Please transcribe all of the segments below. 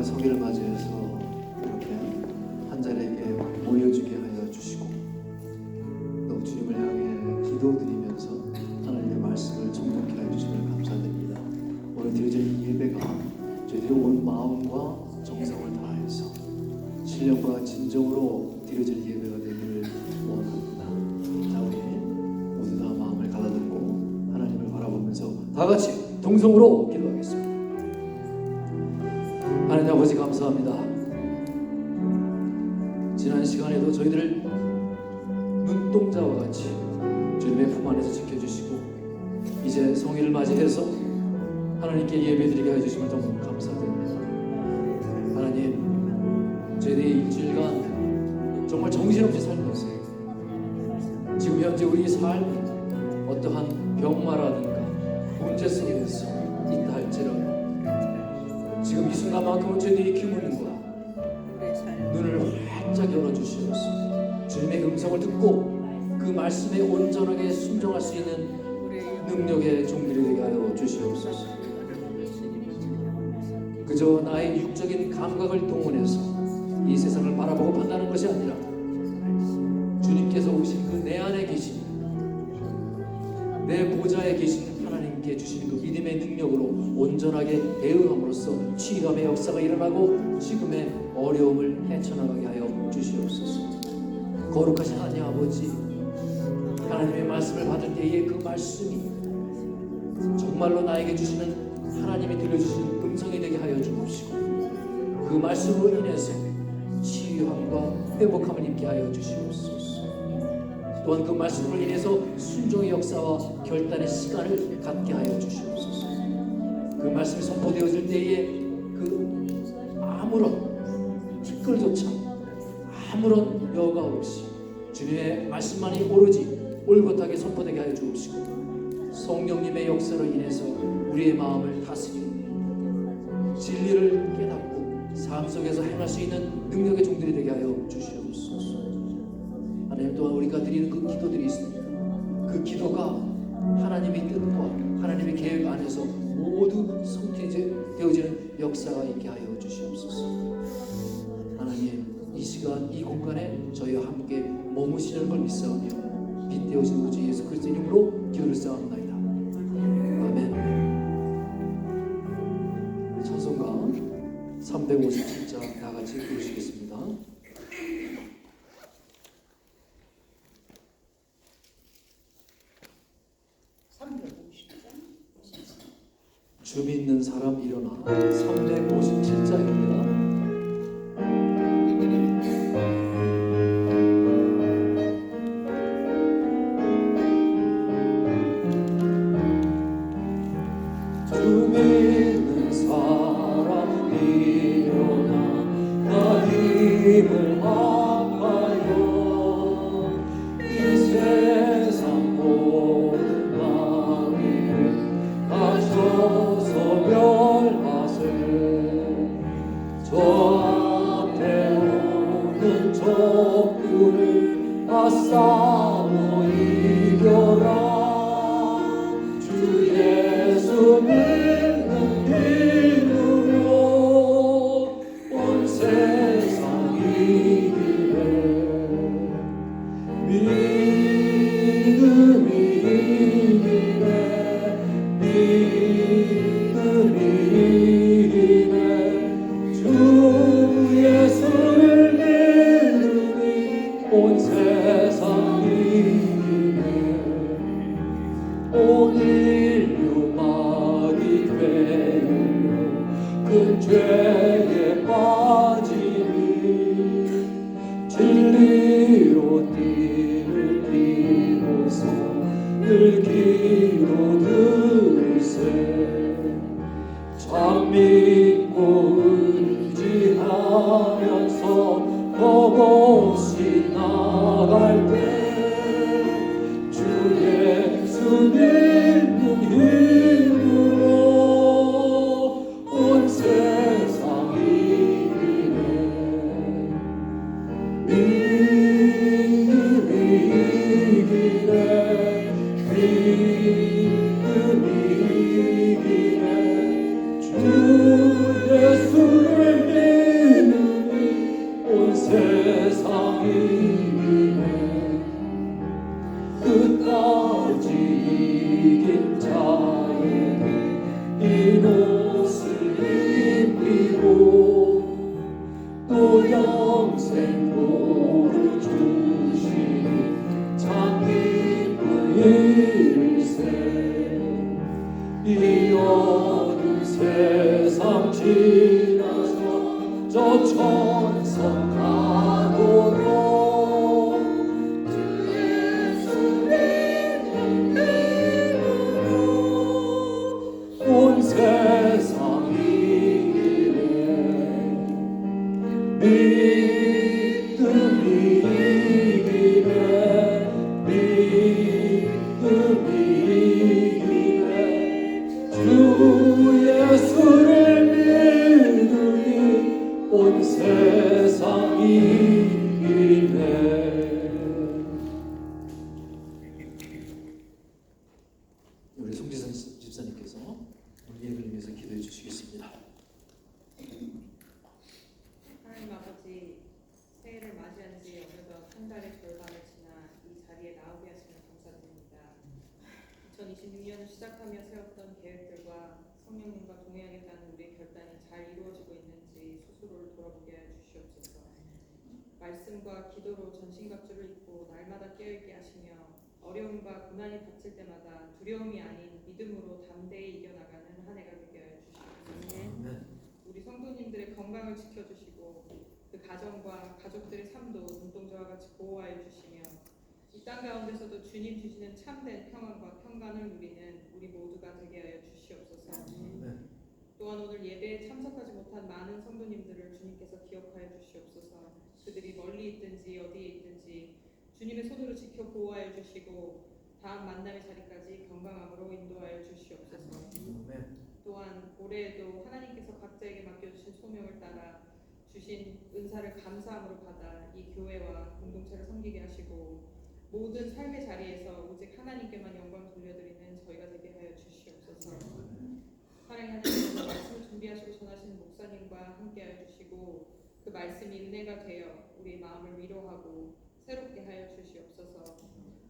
주님의 성회를 맞이해서 이렇게 한 자리에게 모여주게 하여 주시고 또 주님을 향해 기도드리면서 하나님의 말씀을 정독케 하여 주심을 감사드립니다. 오늘 드려질 이 예배가 저희들이 온 마음과 정성을 다해서 신령과 진정으로 드려질 예배가 되기를 원합니다. 자, 우리 모두 다 마음을 가다듬고 하나님을 바라보면서 다 같이 동성으로 기도하겠습니다. 하나님 아버지 감사합니다. 지난 시간에도 저희들을 눈동자와 같이 주님의 품 안에서 지켜주시고 이제 성일을 맞이해서 하나님께 예배드리게 해주심을 정말 감사드립니다. 하나님, 저희들이 일주일간 정말 정신없이 살면서 지금 현재 우리 삶이 어떠한 병마라든가 문제 속에서 있다 할지라도 지금 이 순간만큼은 저희들이 기울는과 눈을 활짝 열어주시옵소서. 주님의 음성을 듣고 그 말씀에 온전하게 순종할 수 있는 능력의 종들이 되게 하여 주시옵소서. 그저 나의 육적인 감각을 동원해서 이 세상을 바라보고 판단하는 것이 아니라 주님께서 오신 그 내 안에 계신 내 보좌에 계신 하나님께 주신 그 믿음의 능력으로 온전하게 대응함으로써 치유함의 역사가 일어나고 지금의 어려움을 헤쳐나가게 하여 주시옵소서. 거룩하신 하나님 아버지, 하나님의 말씀을 받을 때에 그 말씀이 정말로 나에게 주시는 하나님이 들려주시는 음성이 되게 하여 주옵시고 그 말씀으로 인해서 치유함과 회복함을 입게 하여 주시옵소서. 또한 그 말씀으로 인해서 순종의 역사와 결단의 시간을 갖게 하여 주시옵소서. 그 말씀이 선포되어질 때에 그 아무런 티끌조차 아무런 여과 없이 주님의 말씀만이 오로지 올곧하게 선포되게 하여 주옵시고 성령님의 역사로 인해서 우리의 마음을 다스리고 진리를 깨닫고 삶 속에서 행할 수 있는 능력의 종들이 되게 하여 주시옵소서. 하나님, 또한 우리가 드리는 그 기도들이 있습니다. 그 기도가 하나님의 뜻과 하나님의 계획 안에서 모두 성취되어지는 역사가 있게 하여 주시옵소서. 하나님, 이 시간 이 공간에 저희와 함께 머무시는 걸 믿사오며 빛되어진 우주 예수 그리스도의 이름으로 기도를 쌓옵나이다. 아멘. 찬송가 357장 다 같이 부르시겠습니다. 주 믿는 사람 일어나. 357장입니다. 싸워 이겨라. 주 예수 믿는 믿음으로 온 세상 이기네. 믿음이 이기네. 믿음이 이기네. 주 예수를 믿으니 온 세상 온 인류 막이 되어 큰 죄에 빠지니 진리로 띠를 띠고서 늘 기도드리세. 참 믿고 의지하면서 겁없이 나갈 때 믿는 힘으로 온 세상 이기네. 믿음이 이기네. 믿음이 이기네. 주 예수를 지나서 저 천성가도로 온 세상이 믿음이 이기네 믿음이 이기네 주 예수를 믿으니 온 세상이 이기네. 우리 송지선 집사님께서 오늘 예배를 위해서 기도해 주시겠습니다. 하나님 아버지, 새해를 맞이한 지 어느덧 한 달의 절반을 지나 이 자리에 나오게 하시면 감사드립니다. 2026년을 시작하며 세웠던 계획들과 성령님과 동행하겠다는 우리의 결단이 잘 이루어지고 있는지 스스로를 돌아보게 하여 주시옵소서. 말씀과 기도로 전신갑주를 입고 날마다 깨어있게 하시며 어려움과 고난이 닥칠 때마다 두려움이 아닌 믿음으로 담대히 이겨나가는 한 해가 되게 하여 주시옵소서. 우리 성도님들의 건강을 지켜주시고 그 가정과 가족들의 삶도 눈동자와 같이 보호하여 주시며 이 땅 가운데서도 주님 주시는 참된 평안과 평강을 누리는 우리 모두가 되게 하여 주시옵소서. 또한 오늘 예배에 참석하지 못한 많은 성도님들을 주님께서 기억하여 주시옵소서. 그들이 멀리 있든지 어디에 있든지 주님의 손으로 지켜 보호하여 주시고 다음 만남의 자리까지 건강함으로 인도하여 주시옵소서. 또한 올해에도 하나님께서 각자에게 맡겨주신 소명을 따라 주신 은사를 감사함으로 받아 이 교회와 공동체를 섬기게 하시고 모든 삶의 자리에서 오직 하나님께만 영광 돌려드리는 저희가 되게 하여 주시옵소서. 사랑의 하나님, 말씀을 준비하시고 전하시는 목사님과 함께하여 주시고 그 말씀이 은혜가 되어 우리 마음을 위로하고 새롭게 하여 주시옵소서.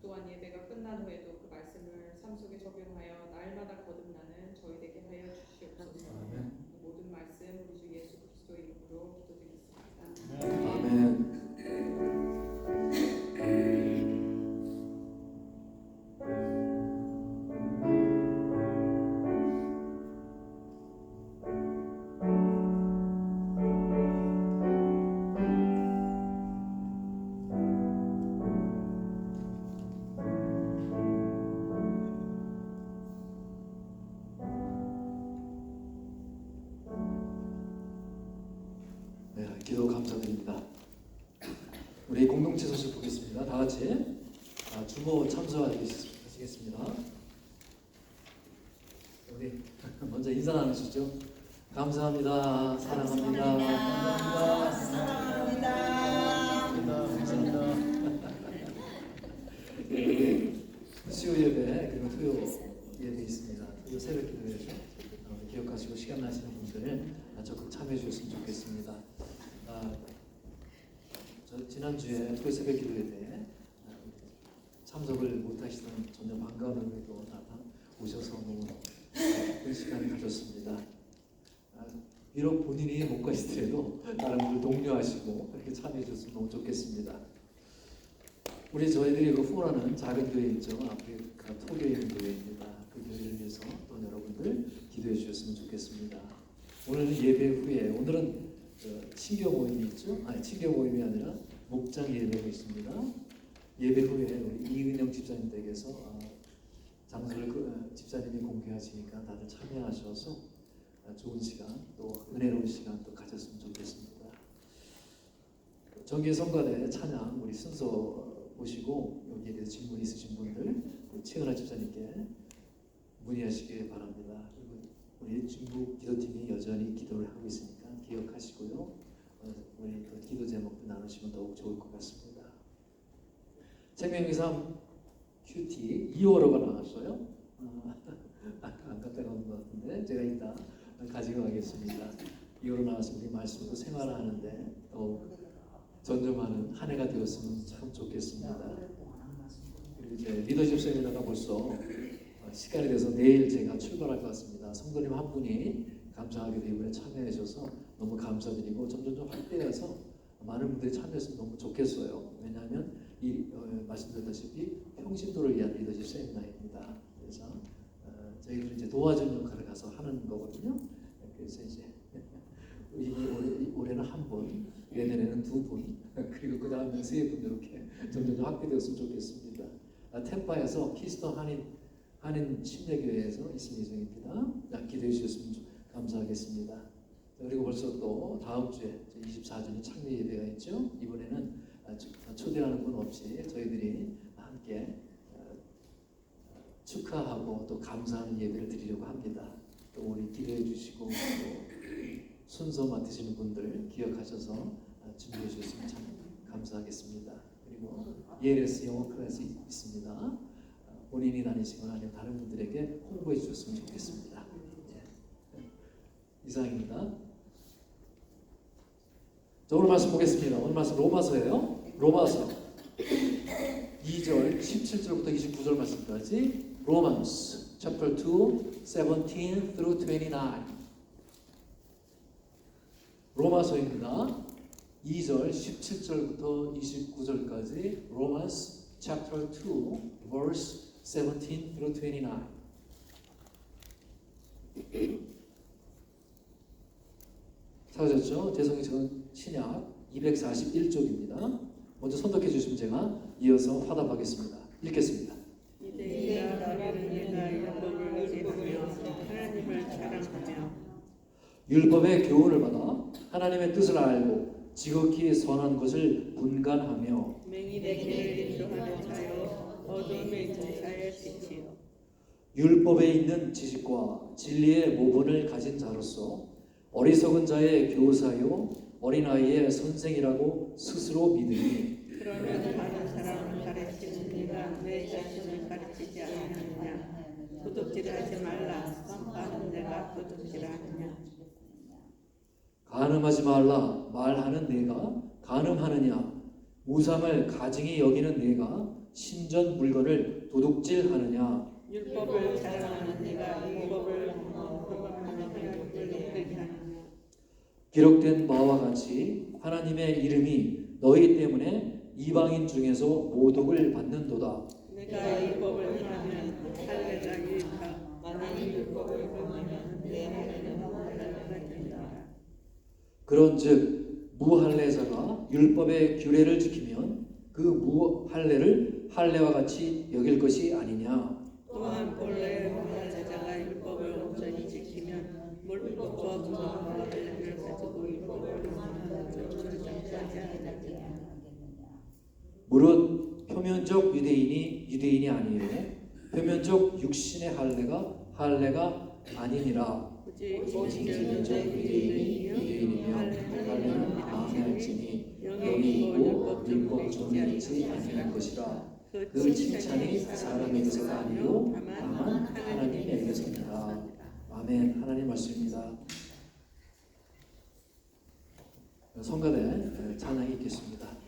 또한 예배가 끝난 후에도 그 말씀을 삶 속에 적용하여 날마다 거듭나는 저희 되게 하여 주시옵소서. 모든 말씀 우리 주 예수 그리스도의 이름으로 기도드리겠습니다. 아멘. 네, 기도 감사드립니다. 우리 공동체 소식 보겠습니다. 다 같이 주보 참석하시겠습니다. 우리 먼저 인사 나누시죠. 감사합니다. 사랑합니다. 감사합니다. 수요 예배 그리고 토요 예배 있습니다. 토요 새벽 기도회죠. 기억하시고 시간 나시는 분들 적극 참여해 주셨으면 좋겠습니다. 저 지난주에 토요 새벽 기도회 때 참석을 못하시던 전혀 반가운 의미로 오셔서 너무 큰 시간을 가졌습니다. 비록 본인이 못 가시더라도 다른 분들 독려하시고 그렇게 참여해 주셨으면 너무 좋겠습니다. 저희들이 그 후원하는 작은 교회 있죠. 아프리카 토교회 있는 교회입니다. 그 교회를 위해서 또 여러분들 기도해 주셨으면 좋겠습니다. 오늘 예배 후에 오늘은 친교 모임이 있죠. 친교 모임이 아니라 목장 예배가 있습니다. 예배 후에 우리 이은영 집사님 댁에서 장소를 집사님이 공개하시니까 다들 참여하셔서 좋은 시간 또 은혜로운 시간 또 가졌으면 좋겠습니다. 정기의 성가대 찬양 우리 순서 보시고 여기에 대해서 질문 있으신 분들 우리 최은아 집사님께 문의하시기 바랍니다. 그리고 우리 중국 기도팀이 여전히 기도를 하고 있으니까 기억하시고요. 우리 그 기도 제목도 나누시면 더욱 좋을 것 같습니다. 생명의 삶 큐티 2호로가 나왔어요. 아까 안 갖다 놓은 것 같은데 제가 이따 가지고 가겠습니다. 2호로 나왔으면 우리 말씀도 생활하는데 더욱 전념하는 한 해가 되었으면 참 좋겠습니다. 그리고 이제 리더십 세미나가 벌써 시간이 돼서 내일 제가 출발할 것 같습니다. 성도님 한 분이 감사하게도 이번에 참여해 주셔서 너무 감사드리고 점점 확대해서 많은 분들이 참여했으면 너무 좋겠어요. 왜냐하면 말씀드렸다시피 평신도를 위한 리더십 세미나입니다. 그래서 저희들은 이제 도와주는 역할을 가서 하는 거거든요. 그래서 이제 한 3분 이렇게 점점 확대되었으면 좋겠습니다. 템파에서 키스톤 한인 침례교회에서 있을 예정입니다. 기대해 주셨으면 감사하겠습니다. 그리고 벌써 또 다음 주에 24주년 창립 예배가 있죠. 이번에는 초대하는 분 없이 저희들이 함께 축하하고 또 감사하는 예배를 드리려고 합니다. 또 우리 기도해 주시고 또 순서 맡으시는 분들 기억하셔서 준비해 주셨으면 참 감사하겠습니다. 그리고 ELS 영어 클래스 있습니다. 본인이 다니시거나 아니면 다른 분들에게 홍보해 주셨으면 좋겠습니다. 이상입니다. 자, 오늘 말씀 보겠습니다. 오늘 말씀 로마서예요. 로마서 2절 17절부터 29절 말씀까지 Romans chapter 2 17 through 29 로마서입니다. 2절 17절부터 29절까지 Romans chapter 2 verse 17 through 29 찾으셨죠? 재성이 신약 241쪽입니다. 먼저 선독해 주시면 제가 이어서 화답하겠습니다. 읽겠습니다. 이제야 너희는 내가 율법을 의지하며 하나님을 사랑하며 율법의 교훈을 받아 하나님의 뜻을 알고 지극히 선한 것을 분간하며 맹인의 길을 인도하는 자여 어둠에 있는 자의 빛이요 율법에 있는 지식과 진리의 모본을 가진 자로서 어리석은 자의 교사요 어린아이의 선생이라고 스스로 믿으니 그러면 다른 사람을 가르치는 네가 내 자신을 가르치지 않느냐 도둑질하지 말라 선파하는 내가 도둑질하느냐 간음하지 말라 말하는 내가 간음하느냐 우상을 가증히 여기는 내가 신전 물건을 도둑질하느냐 율법을 자랑하는 네가 율법을 흠없는 율법을 높이게 하느냐 기록된 바와 같이 하나님의 이름이 너희 때문에 이방인 중에서 모독을 받는도다. 내가 율법을 행하면 할례가 유익하 만일 율법을 범하면 내 할례는 할례가 된다 그런즉 무할례자가 율법의 규례를 지키면 그 무할례를 할례와 같이 여길 것이 아니냐. 또한 본래 할례자가 율법을 온전히 지키면 율법과 무상과 할례를 가지고 율법을 범하는 것을 장사하지 않느냐 무릇 표면적 유대인이 아니요 표면적 육신의 할례가 아니니라. 오직 진정적 유대인이며 할례는 다음에 할지니 여기 있고 율법 전에 있지 아니할 것이라. 그 칭찬이 사람에게서가 아니요 다만 하나님에게서니라. 아멘. 하나님 말씀입니다. 성가대 찬양이 있겠습니다.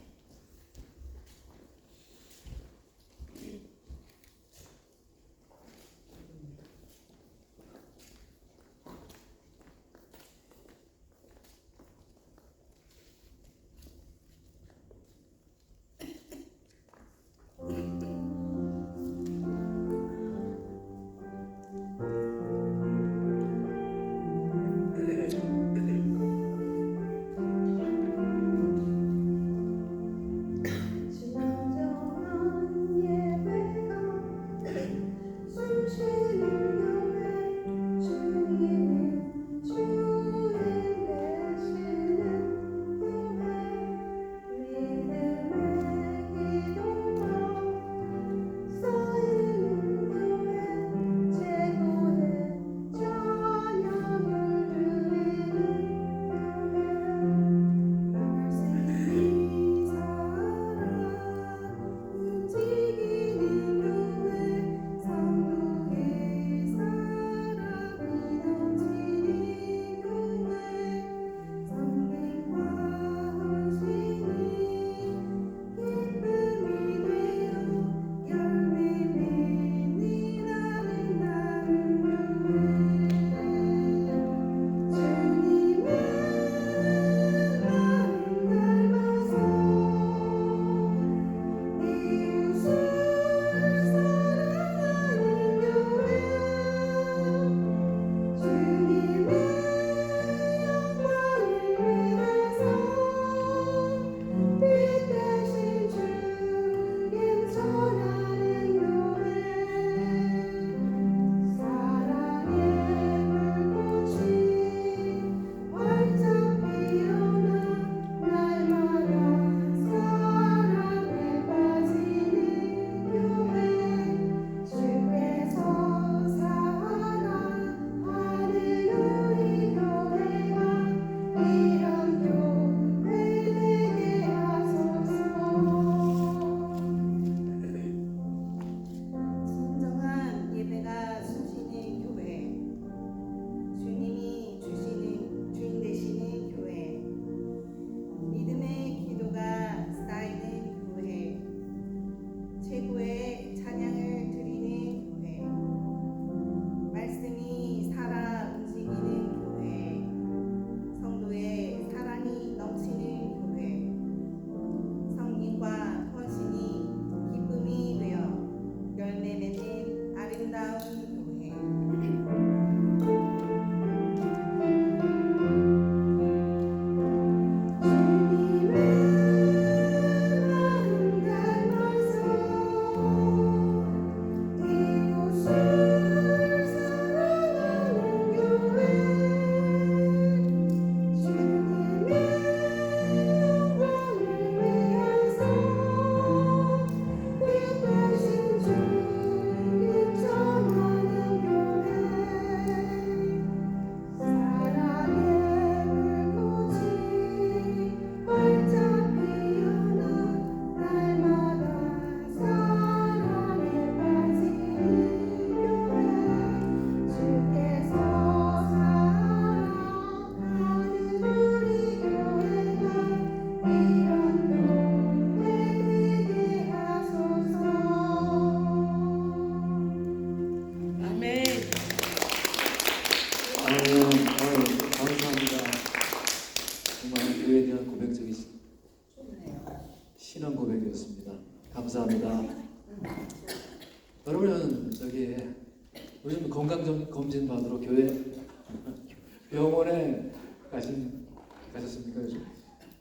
병원에 가셨습니까 요즘?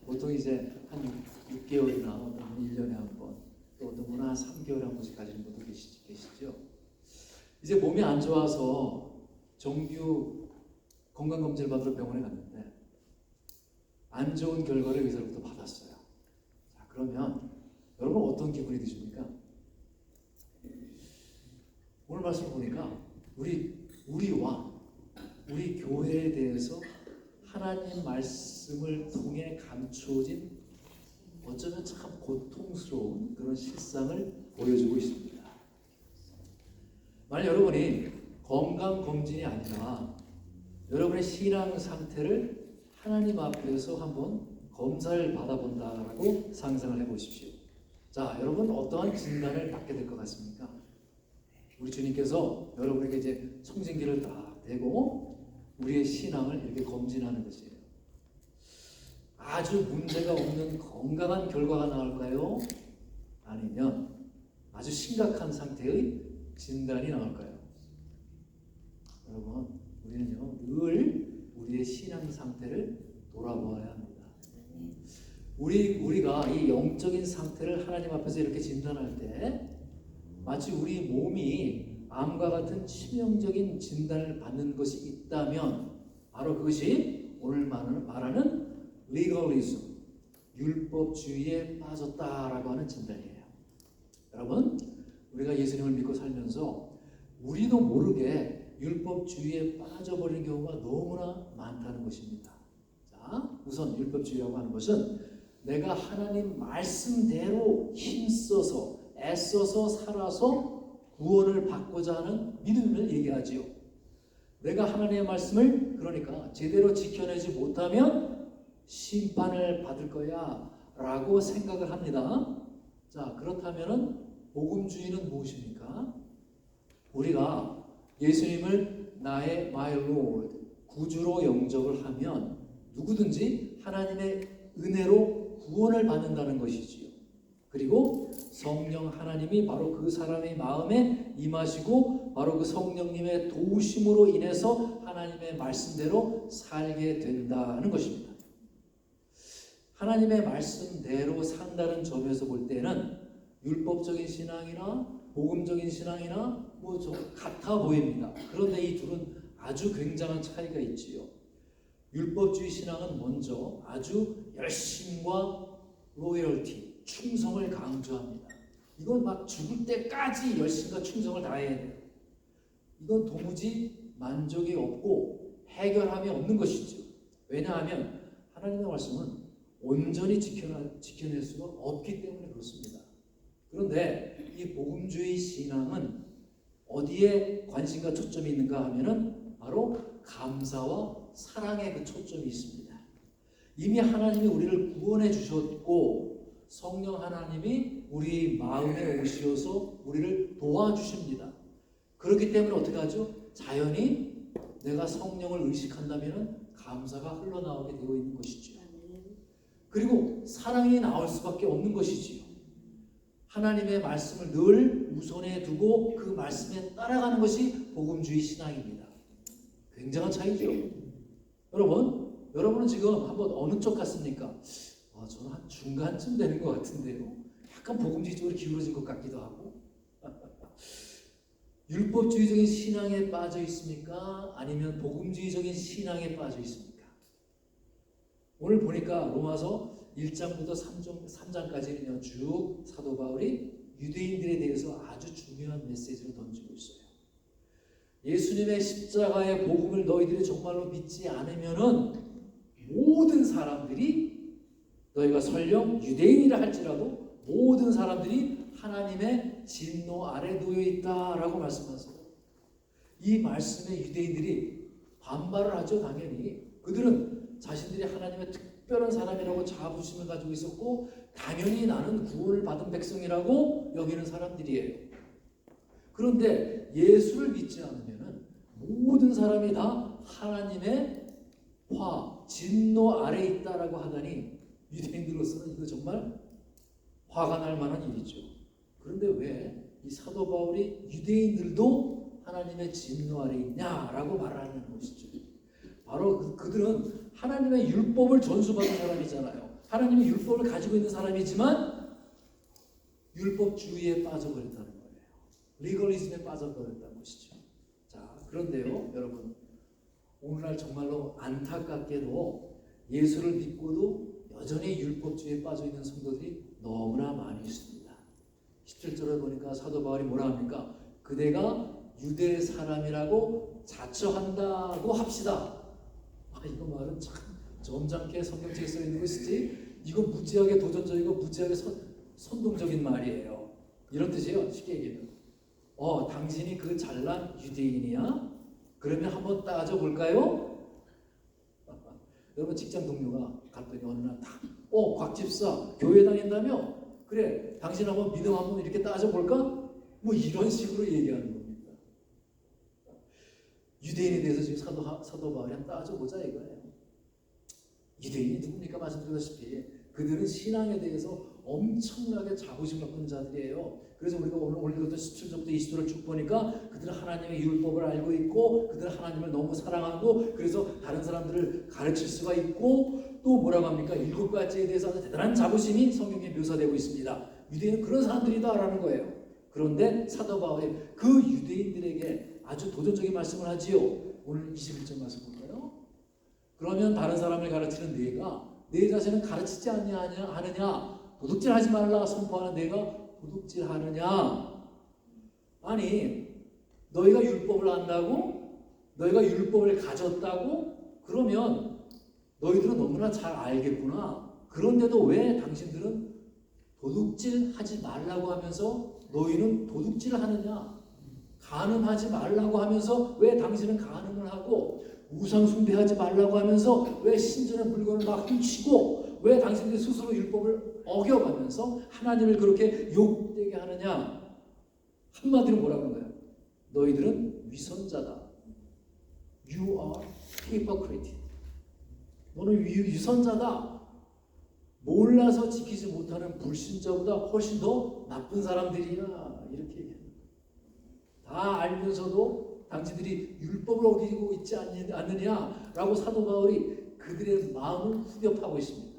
보통 이제 한 6개월이나 어떤 분은 1년에 한 번, 또 어떤 분은 한 3개월에 한 번씩 가시는 분도 계시죠? 이제 몸이 안 좋아서 정규 건강검진을 받으러 병원에 갔는데 안 좋은 결과를 의사로부터 받았어요. 자, 그러면 여러분 어떤 기분이 드십니까? 오늘 말씀 보니까 우리와 우리 교회에 대해서 하나님 말씀을 통해 감추어진 어쩌면 참 고통스러운 그런 실상을 보여주고 있습니다. 만약 여러분이 건강검진이 아니라 여러분의 신앙 상태를 하나님 앞에서 한번 검사를 받아본다라고 상상을 해보십시오. 자, 여러분 어떠한 진단을 받게 될 것 같습니까? 우리 주님께서 여러분에게 이제 청진기를 딱 대고 우리의 신앙을 이렇게 검진하는 것이에요. 아주 문제가 없는 건강한 결과가 나올까요? 아니면 아주 심각한 상태의 진단이 나올까요? 여러분, 우리는요 늘 우리의 신앙 상태를 돌아보아야 합니다. 우리가 이 영적인 상태를 하나님 앞에서 이렇게 진단할 때 마치 우리 몸이 암과 같은 치명적인 진단을 받는 것이 있다면 바로 그것이 오늘 말하는 legalism, 율법주의에 빠졌다라고 하는 진단이에요. 여러분, 우리가 예수님을 믿고 살면서 우리도 모르게 율법주의에 빠져버리는 경우가 너무나 많다는 것입니다. 자, 우선 율법주의라고 하는 것은 내가 하나님 말씀대로 힘써서 애써서 살아서 구원을 받고자 하는 믿음을 얘기하지요. 내가 하나님의 말씀을 그러니까 제대로 지켜내지 못하면 심판을 받을 거야 라고 생각을 합니다. 자, 그렇다면 복음주의는 무엇입니까? 우리가 예수님을 나의 my Lord, 구주로 영접을 하면 누구든지 하나님의 은혜로 구원을 받는다는 것이지요. 그리고 성령 하나님이 바로 그 사람의 마음에 임하시고 바로 그 성령님의 도우심으로 인해서 하나님의 말씀대로 살게 된다는 것입니다. 하나님의 말씀대로 산다는 점에서 볼 때는 율법적인 신앙이나 복음적인 신앙이나 뭐 좀 같아 보입니다. 그런데 이 둘은 아주 굉장한 차이가 있지요. 율법주의 신앙은 먼저 아주 열심과 로열티, 충성을 강조합니다. 이건 막 죽을 때까지 열심과 충성을 다해야 돼요. 이건 도무지 만족이 없고 해결함이 없는 것이죠. 왜냐하면 하나님의 말씀은 온전히 지켜낼 수가 없기 때문에 그렇습니다. 그런데 이 복음주의 신앙은 어디에 관심과 초점이 있는가 하면은 바로 감사와 사랑의 그 초점이 있습니다. 이미 하나님이 우리를 구원해 주셨고 성령 하나님이 우리 마음에 오시어서 우리를 도와주십니다. 그렇기 때문에 어떻게 하죠? 자연히 내가 성령을 의식한다면 감사가 흘러나오게 되어 있는 것이죠. 그리고 사랑이 나올 수밖에 없는 것이지요. 하나님의 말씀을 늘 우선에 두고 그 말씀에 따라가는 것이 복음주의 신앙입니다. 굉장한 차이죠. 여러분은 지금 한번 어느 쪽 같습니까? 저는 한 중간쯤 되는 것 같은데요. 약간 복음주의 쪽으로 기울어진 것 같기도 하고. 율법주의적인 신앙에 빠져 있습니까? 아니면 복음주의적인 신앙에 빠져 있습니까? 오늘 보니까 로마서 1장부터 3장까지는요, 쭉 사도 바울이 유대인들에 대해서 아주 중요한 메시지를 던지고 있어요. 예수님의 십자가의 복음을 너희들이 정말로 믿지 않으면은 모든 사람들이 너희가 설령 유대인이라 할지라도 모든 사람들이 하나님의 진노 아래 놓여 있다라고 말씀하세요. 이 말씀에 유대인들이 반발을 하죠. 당연히 그들은 자신들이 하나님의 특별한 사람이라고 자부심을 가지고 있었고 당연히 나는 구원을 받은 백성이라고 여기는 사람들이에요. 그런데 예수를 믿지 않으면 모든 사람이 다 하나님의 진노 아래 있다라고 하다니 유대인들로서는 이거 정말 화가 날 만한 일이죠. 그런데 왜 이 사도 바울이 유대인들도 하나님의 진노 아래 있냐라고 말하는 것이죠. 바로 그들은 하나님의 율법을 전수받은 사람이잖아요. 하나님의 율법을 가지고 있는 사람이지만 율법주의에 빠져버렸다는 거예요. 리걸리즘에 빠져버렸다는 것이죠. 자, 그런데요, 여러분, 오늘날 정말로 안타깝게도 예수를 믿고도 여전히 율법주의에 빠져있는 성도들이 너무나 많이 있습니다. 17절에 보니까 사도 바울이 뭐라 합니까? 그대가 유대 사람이라고 자처한다고 합시다. 이거 말은 참 점잖게 성경책에 써 있는 것이지, 이거 무지하게 도전적이고 무지하게 선동적인 말이에요. 이런 뜻이에요. 쉽게 얘기해요. 당신이 그 잘난 유대인이야? 그러면 한번 따져볼까요? 여러분, 직장 동료가 갔더니 어느 날 곽 집사 교회 다닌다며? 그래, 당신 한번 믿음 한번 이렇게 따져볼까? 뭐 이런 식으로 얘기하는 겁니다. 유대인에 대해서 지금 사도 바울이 한번 따져보자 이거예요. 유대인이 누굽니까? 말씀드렸다시피 그들은 신앙에 대해서 엄청나게 자부심 갖는 자들이에요. 그래서 우리가 오늘부터 17절부터 20절을 쭉 보니까 그들은 하나님의 율법을 알고 있고, 그들은 하나님을 너무 사랑하고, 그래서 다른 사람들을 가르칠 수가 있고, 또 뭐라고 합니까? 7가지에 대해서 아주 대단한 자부심이 성경에 묘사되고 있습니다. 유대인은 그런 사람들이다라는 거예요. 그런데 사도 바울이 그 유대인들에게 아주 도전적인 말씀을 하지요. 오늘 21절 말씀 볼까요? 그러면 다른 사람을 가르치는 네가 내 자신은 가르치지 하느냐? 도둑질하지 말라 선포하는 네가 도둑질하느냐? 아니, 너희가 율법을 안다고? 너희가 율법을 가졌다고? 그러면 너희들은 너무나 잘 알겠구나. 그런데도 왜 당신들은 도둑질하지 말라고 하면서 너희는 도둑질을 하느냐? 간음하지 말라고 하면서 왜 당신은 간음을 하고, 우상 숭배하지 말라고 하면서 왜 신전의 물건을 막 훔치고, 왜 당신들이 스스로 율법을 어겨가면서 하나님을 그렇게 욕되게 하느냐? 한마디로 뭐라고 하는 거예요? 너희들은 위선자다. You are hypocrite. 너는 위선자다. 몰라서 지키지 못하는 불신자보다 훨씬 더 나쁜 사람들이야. 이렇게 얘기합니다. 다 알면서도 당신들이 율법을 어기고 있지 않느냐라고 사도 바울이 그들의 마음을 후벼파고 있습니다.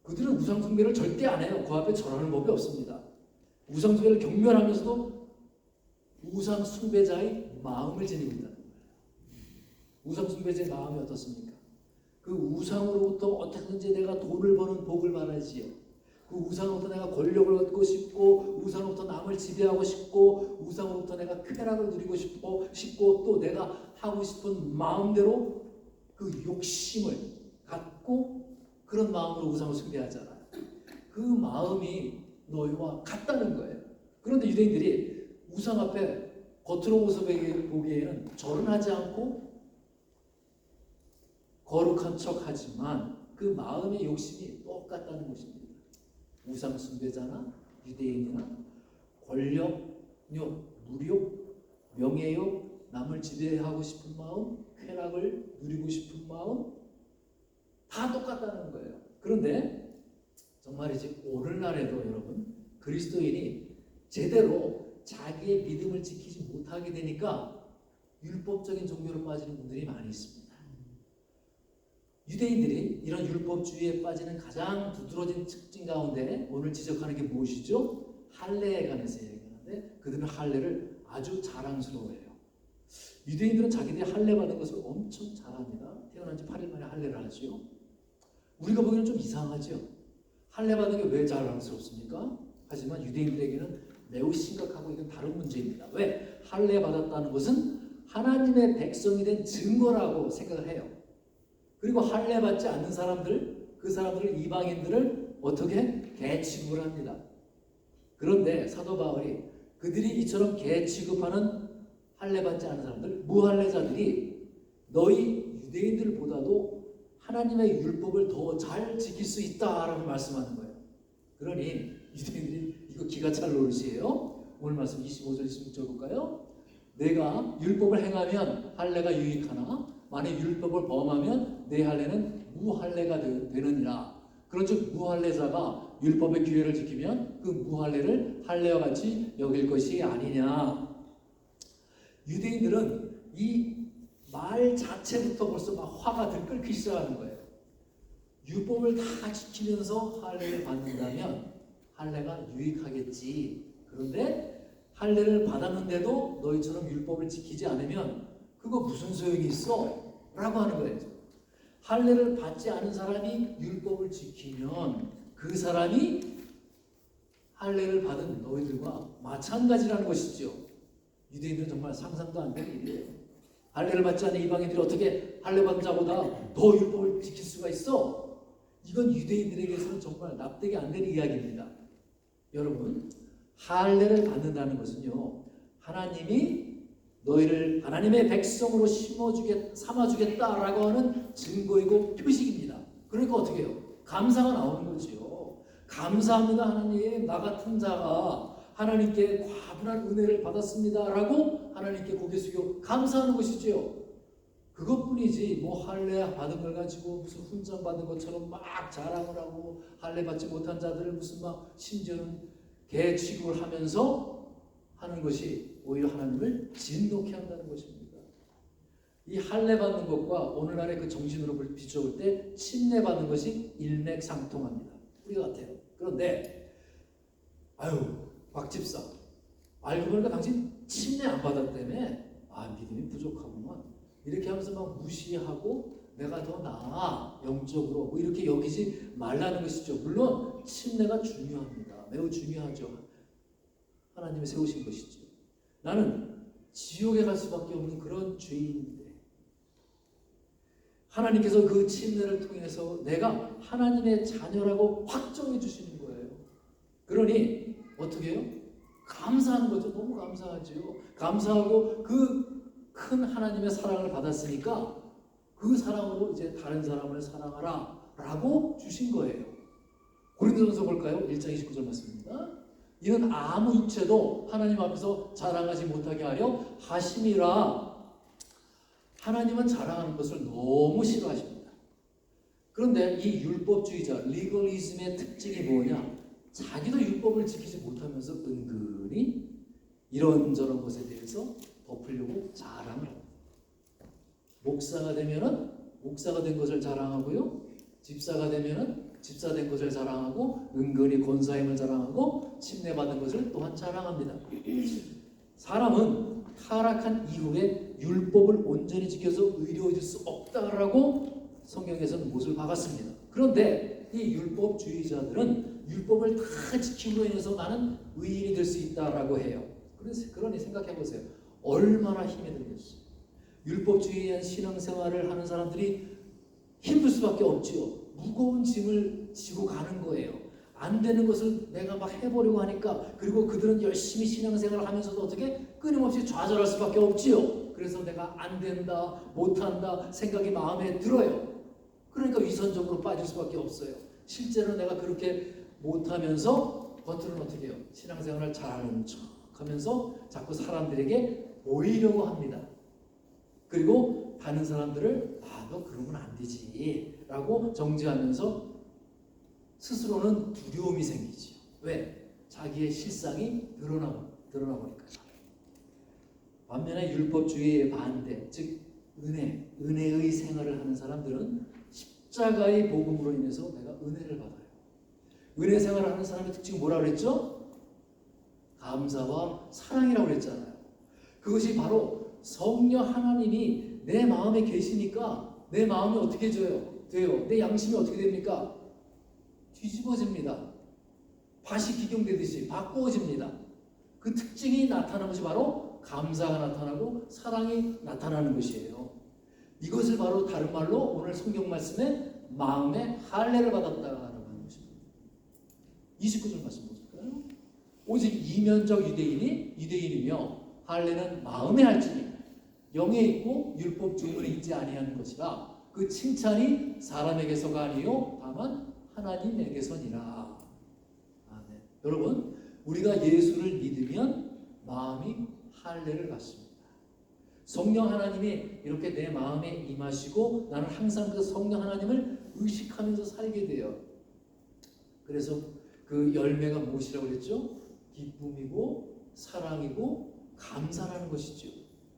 그들은 우상숭배를 절대 안 해요. 그 앞에 절하는 법이 없습니다. 우상숭배를 경멸하면서도 우상숭배자의 마음을 지니고 있다는 거예요. 우상숭배자의 마음이 어떻습니까? 그 우상으로부터 어떻게든지 내가 돈을 버는 복을 바라지요. 그 우상으로부터 내가 권력을 얻고 싶고, 우상으로부터 남을 지배하고 싶고, 우상으로부터 내가 쾌락을 누리고 싶고, 또 내가 하고 싶은 마음대로 그 욕심을 갖고 그런 마음으로 우상을 숭배하잖아요. 그 마음이 너희와 같다는 거예요. 그런데 유대인들이 우상 앞에 겉으로 보기에는 절은 하지 않고 거룩한 척하지만 그 마음의 욕심이 똑같다는 것입니다. 우상 숭배자나 유대인이나 권력욕, 무욕, 명예욕, 남을 지배하고 싶은 마음, 쾌락을 누리고 싶은 마음 다 똑같다는 거예요. 그런데 정말이지 오늘날에도 여러분, 그리스도인이 제대로 자기의 믿음을 지키지 못하게 되니까 율법적인 종교로 빠지는 분들이 많이 있습니다. 유대인들이 이런 율법주의에 빠지는 가장 두드러진 특징 가운데 오늘 지적하는 게 무엇이죠? 할례에 관해서 얘기하는데 그들은 할례를 아주 자랑스러워해요. 유대인들은 자기들이 할례 받은 것을 엄청 잘합니다. 태어난 지 8일 만에 할례를 하지요. 우리가 보기에는 좀 이상하죠. 할례 받은 게 왜 자랑스럽습니까? 하지만 유대인들에게는 매우 심각하고 이건 다른 문제입니다. 왜? 할례 받았다는 것은 하나님의 백성이 된 증거라고 생각을 해요. 그리고 할례 받지 않는 사람들, 그 사람들을, 이방인들을 어떻게? 개 취급을 합니다. 그런데 사도 바울이 그들이 이처럼 개 취급하는 할례 받지 않은 사람들, 무할례자들이 너희 유대인들보다도 하나님의 율법을 더 잘 지킬 수 있다라고 말씀하는 거예요. 그러니 유대인들이 이거 기가 찰 노릇이에요. 오늘 말씀 25절 26절 볼까요? 내가 율법을 행하면 할례가 유익하나 만약 율법을 범하면 내 할례는 무할례가 되느니라. 그런즉 무할례자가 율법의 규례를 지키면 그 무할례를 할례와 같이 여길 것이 아니냐. 유대인들은 이 말 자체부터 벌써 막 화가 들끓기 시작하는 거예요. 율법을 다 지키면서 할례를 받는다면 할례가 유익하겠지. 그런데 할례를 받았는데도 너희처럼 율법을 지키지 않으면 그거 무슨 소용이 있어? 라고 하는 거예요. 할례를 받지 않은 사람이 율법을 지키면 그 사람이 할례를 받은 너희들과 마찬가지라는 것이죠. 유대인들은 정말 상상도 안 되는 일이에요. 할례를 받지 않은 이방인들이 어떻게 할례 받은 자보다 더 율법을 지킬 수가 있어? 이건 유대인들에게서는 정말 납득이 안 되는 이야기입니다. 여러분, 할례를 받는다는 것은요, 하나님이 너희를 하나님의 백성으로 삼아주겠다라고 하는 증거이고 표식입니다. 그러니까 어떻게 해요? 감사가 나오는 거지요. 감사합니다 하나님, 나 같은 자가 하나님께 과분한 은혜를 받았습니다라고 하나님께 고개 숙여 감사하는 것이지요. 그것뿐이지 뭐 할례 받은 걸 가지고 무슨 훈장 받은 것처럼 막 자랑을 하고 할례 받지 못한 자들을 무슨 막 심지어는 개 취급을 하면서 하는 것이 오히려 하나님을 진노케 한다는 것입니다. 이 할례 받는 것과 오늘날의 그 정신으로 비춰볼 때 침례 받는 것이 일맥상통합니다. 우리 같아요. 그런데 아유 박 집사 알고 보니까 당신 침례 안 받았다며? 아 믿음이 부족하구만. 이렇게 하면서 막 무시하고 내가 더 나아 영적으로 뭐 이렇게 여기지 말라는 것이죠. 물론 침례가 중요합니다. 매우 중요하죠. 하나님이 세우신 것이죠. 나는 지옥에 갈 수밖에 없는 그런 죄인인데 하나님께서 그 침례를 통해서 내가 하나님의 자녀라고 확정해 주시는 거예요. 그러니 어떻게 해요? 감사하는 거죠. 너무 감사하죠. 감사하고 그 큰 하나님의 사랑을 받았으니까 그 사랑으로 이제 다른 사람을 사랑하라 라고 주신 거예요. 고린도전서 볼까요? 1장 29절 말씀입니다. 이는 아무 육체도 하나님 앞에서 자랑하지 못하게 하려 하심이라. 하나님은 자랑하는 것을 너무 싫어하십니다. 그런데 이 율법주의자 리거리즘의 특징이 뭐냐? 자기도 율법을 지키지 못하면서 은근히 이런저런 것에 대해서 덮으려고 자랑을 합니다. 목사가 되면은 목사가 된 것을 자랑하고요. 집사가 되면은 집사 된 것을 자랑하고 은근히 권사임을 자랑하고 침례받은 것을 또한 자랑합니다. 사람은 타락한 이후에 율법을 온전히 지켜서 의로워질 수 없다라고 성경에서는 못을 박았습니다. 그런데 이 율법주의자들은 율법을 다 지킴으로 인해서 나는 의인이 될 수 있다라고 해요. 그러니 생각해 보세요. 얼마나 힘이 들겠어요. 율법주의한 신앙생활을 하는 사람들이 힘들 수밖에 없지요. 무거운 짐을 지고 가는 거예요. 안 되는 것을 내가 막 해보려고 하니까 그리고 그들은 열심히 신앙생활을 하면서도 어떻게 끊임없이 좌절할 수밖에 없지요. 그래서 내가 안 된다, 못한다 생각이 마음에 들어요. 그러니까 위선적으로 빠질 수밖에 없어요. 실제로 내가 그렇게 못하면서 겉으로는 어떻게 해요? 신앙생활을 잘하는 척 하면서 자꾸 사람들에게 보이려고 합니다. 그리고 다른 사람들을 너 그러면 안 되지 라고 정죄하면서 스스로는 두려움이 생기죠. 왜? 자기의 실상이 드러나버릴까요? 반면에 율법주의의 반대, 즉 은혜의 생활을 하는 사람들은 십자가의 복음으로 인해서 내가 은혜를 받아요. 은혜 생활을 하는 사람의 특징이 뭐라고 그랬죠? 감사와 사랑이라고 그랬잖아요. 그것이 바로 성령 하나님이 내 마음에 계시니까 내 마음이 어떻게 돼요? 내 양심이 어떻게 됩니까? 뒤집어집니다. 밭이 기경되듯이 바꾸어집니다. 그 특징이 나타나는 것이 바로 감사가 나타나고 사랑이 나타나는 것이에요. 이것을 바로 다른 말로 오늘 성경 말씀에 마음의 할례를 받았다라고 하는 것입니다. 29절 말씀 보실까요? 오직 이면적 유대인이며 할례는 마음에 할지니 영에 있고 율법 주문에 있지 아니하는 것이라. 그 칭찬이 사람에게서가 아니요 다만 하나님에게서니라. 아멘. 여러분, 우리가 예수를 믿으면 마음이 할례를 받습니다. 성령 하나님이 이렇게 내 마음에 임하시고 나는 항상 그 성령 하나님을 의식하면서 살게 돼요. 그래서 그 열매가 무엇이라고 그랬죠? 기쁨이고 사랑이고 감사라는 것이죠.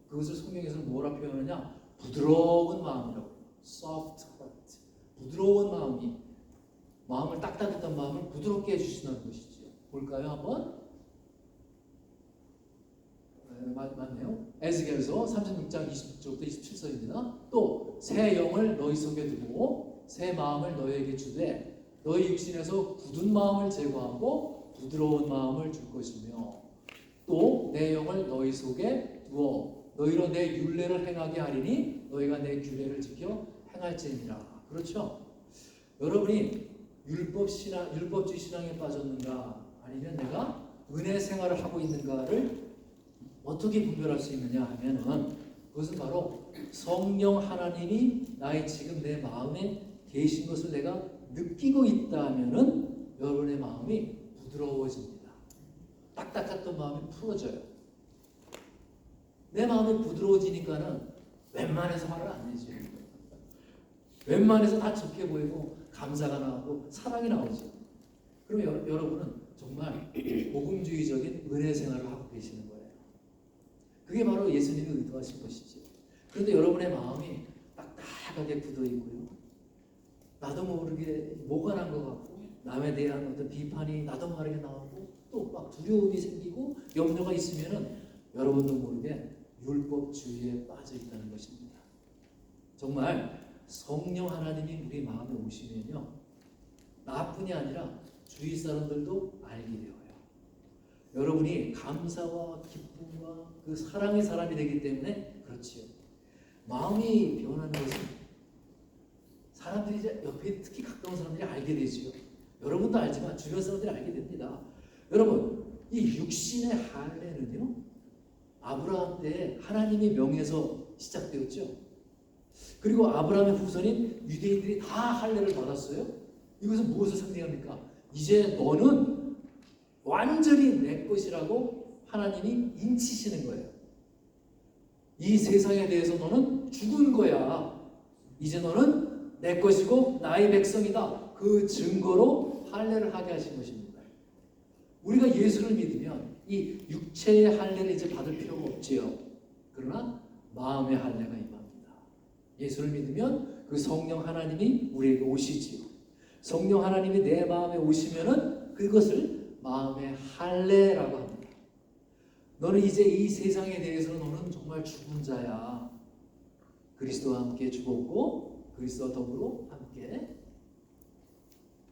그것을 성경에서는 뭐라 표현하냐? 부드러운 마음이라고. soft heart. 부드러운 마음을 딱딱했던 마음을 부드럽게 해주신다는 것이죠. 볼까요 한번? 맞네요. 에스겔서 36장 26절부터 27절입니다. 또 새 영을 너희 속에 두고 새 마음을 너희에게 주되 너희 육신에서 굳은 마음을 제거하고 부드러운 마음을 줄 것이며 또 내 영을 너희 속에 두어 너희로 내 율례를 행하게 하리니 너희가 내 규례를 지켜 행할지니라. 그렇죠? 여러분이 율법주의 신앙에 빠졌는가 아니면 내가 은혜 생활을 하고 있는가를 어떻게 분별할 수 있느냐 하면은 그것은 바로 성령 하나님이 나의 지금 내 마음에 계신 것을 내가 느끼고 있다 하면은 여러분의 마음이 부드러워집니다. 딱딱했던 마음이 풀어져요. 내 마음이 부드러워지니까는 웬만해서 화를 안 내죠. 웬만해서 다 좋게 보이고 감사가 나오고 사랑이 나오죠. 그럼 여러분은 정말 복음주의적인 은혜 생활을 하고 계시는 거예요. 그게 바로 예수님이 의도하신 것이죠. 그런데 여러분의 마음이 딱딱하게 굳어 있고요. 나도 모르게 뭐가 난 것 같고 남에 대한 어떤 비판이 나도 모르게 나오고 또 막 두려움이 생기고 염려가 있으면은 여러분도 모르게 율법주의에 빠져 있다는 것입니다. 정말 성령 하나님이 우리 마음에 오시면요. 나뿐이 아니라 주위 사람들도 알게 되어요. 여러분이 감사와 기쁨과 그 사랑의 사람이 되기 때문에 그렇지요. 마음이 변하는 것은 사람들이 이제 옆에 특히 가까운 사람들이 알게 되지요. 여러분도 알지만 주변 사람들이 알게 됩니다. 여러분, 이 육신의 할례는요. 아브라함 때 하나님의 명에서 시작되었죠. 그리고 아브라함의 후손인 유대인들이 다 할례를 받았어요. 이것은 무엇을 상징합니까? 이제 너는 완전히 내 것이라고 하나님이 인치시는 거예요. 이 세상에 대해서 너는 죽은 거야. 이제 너는 내 것이고 나의 백성이다. 그 증거로 할례를 하게 하신 것입니다. 우리가 예수를 믿으면 이 육체의 할례를 이제 받을 필요가 없지요. 그러나 마음의 할례가 임합니다. 예수를 믿으면 그 성령 하나님이 우리에게 오시지요. 성령 하나님이 내 마음에 오시면은 그것을 마음의 할례라고 합니다. 너는 이제 이 세상에 대해서 너는 정말 죽은 자야. 그리스도와 함께 죽었고 그리스도와 더불어 함께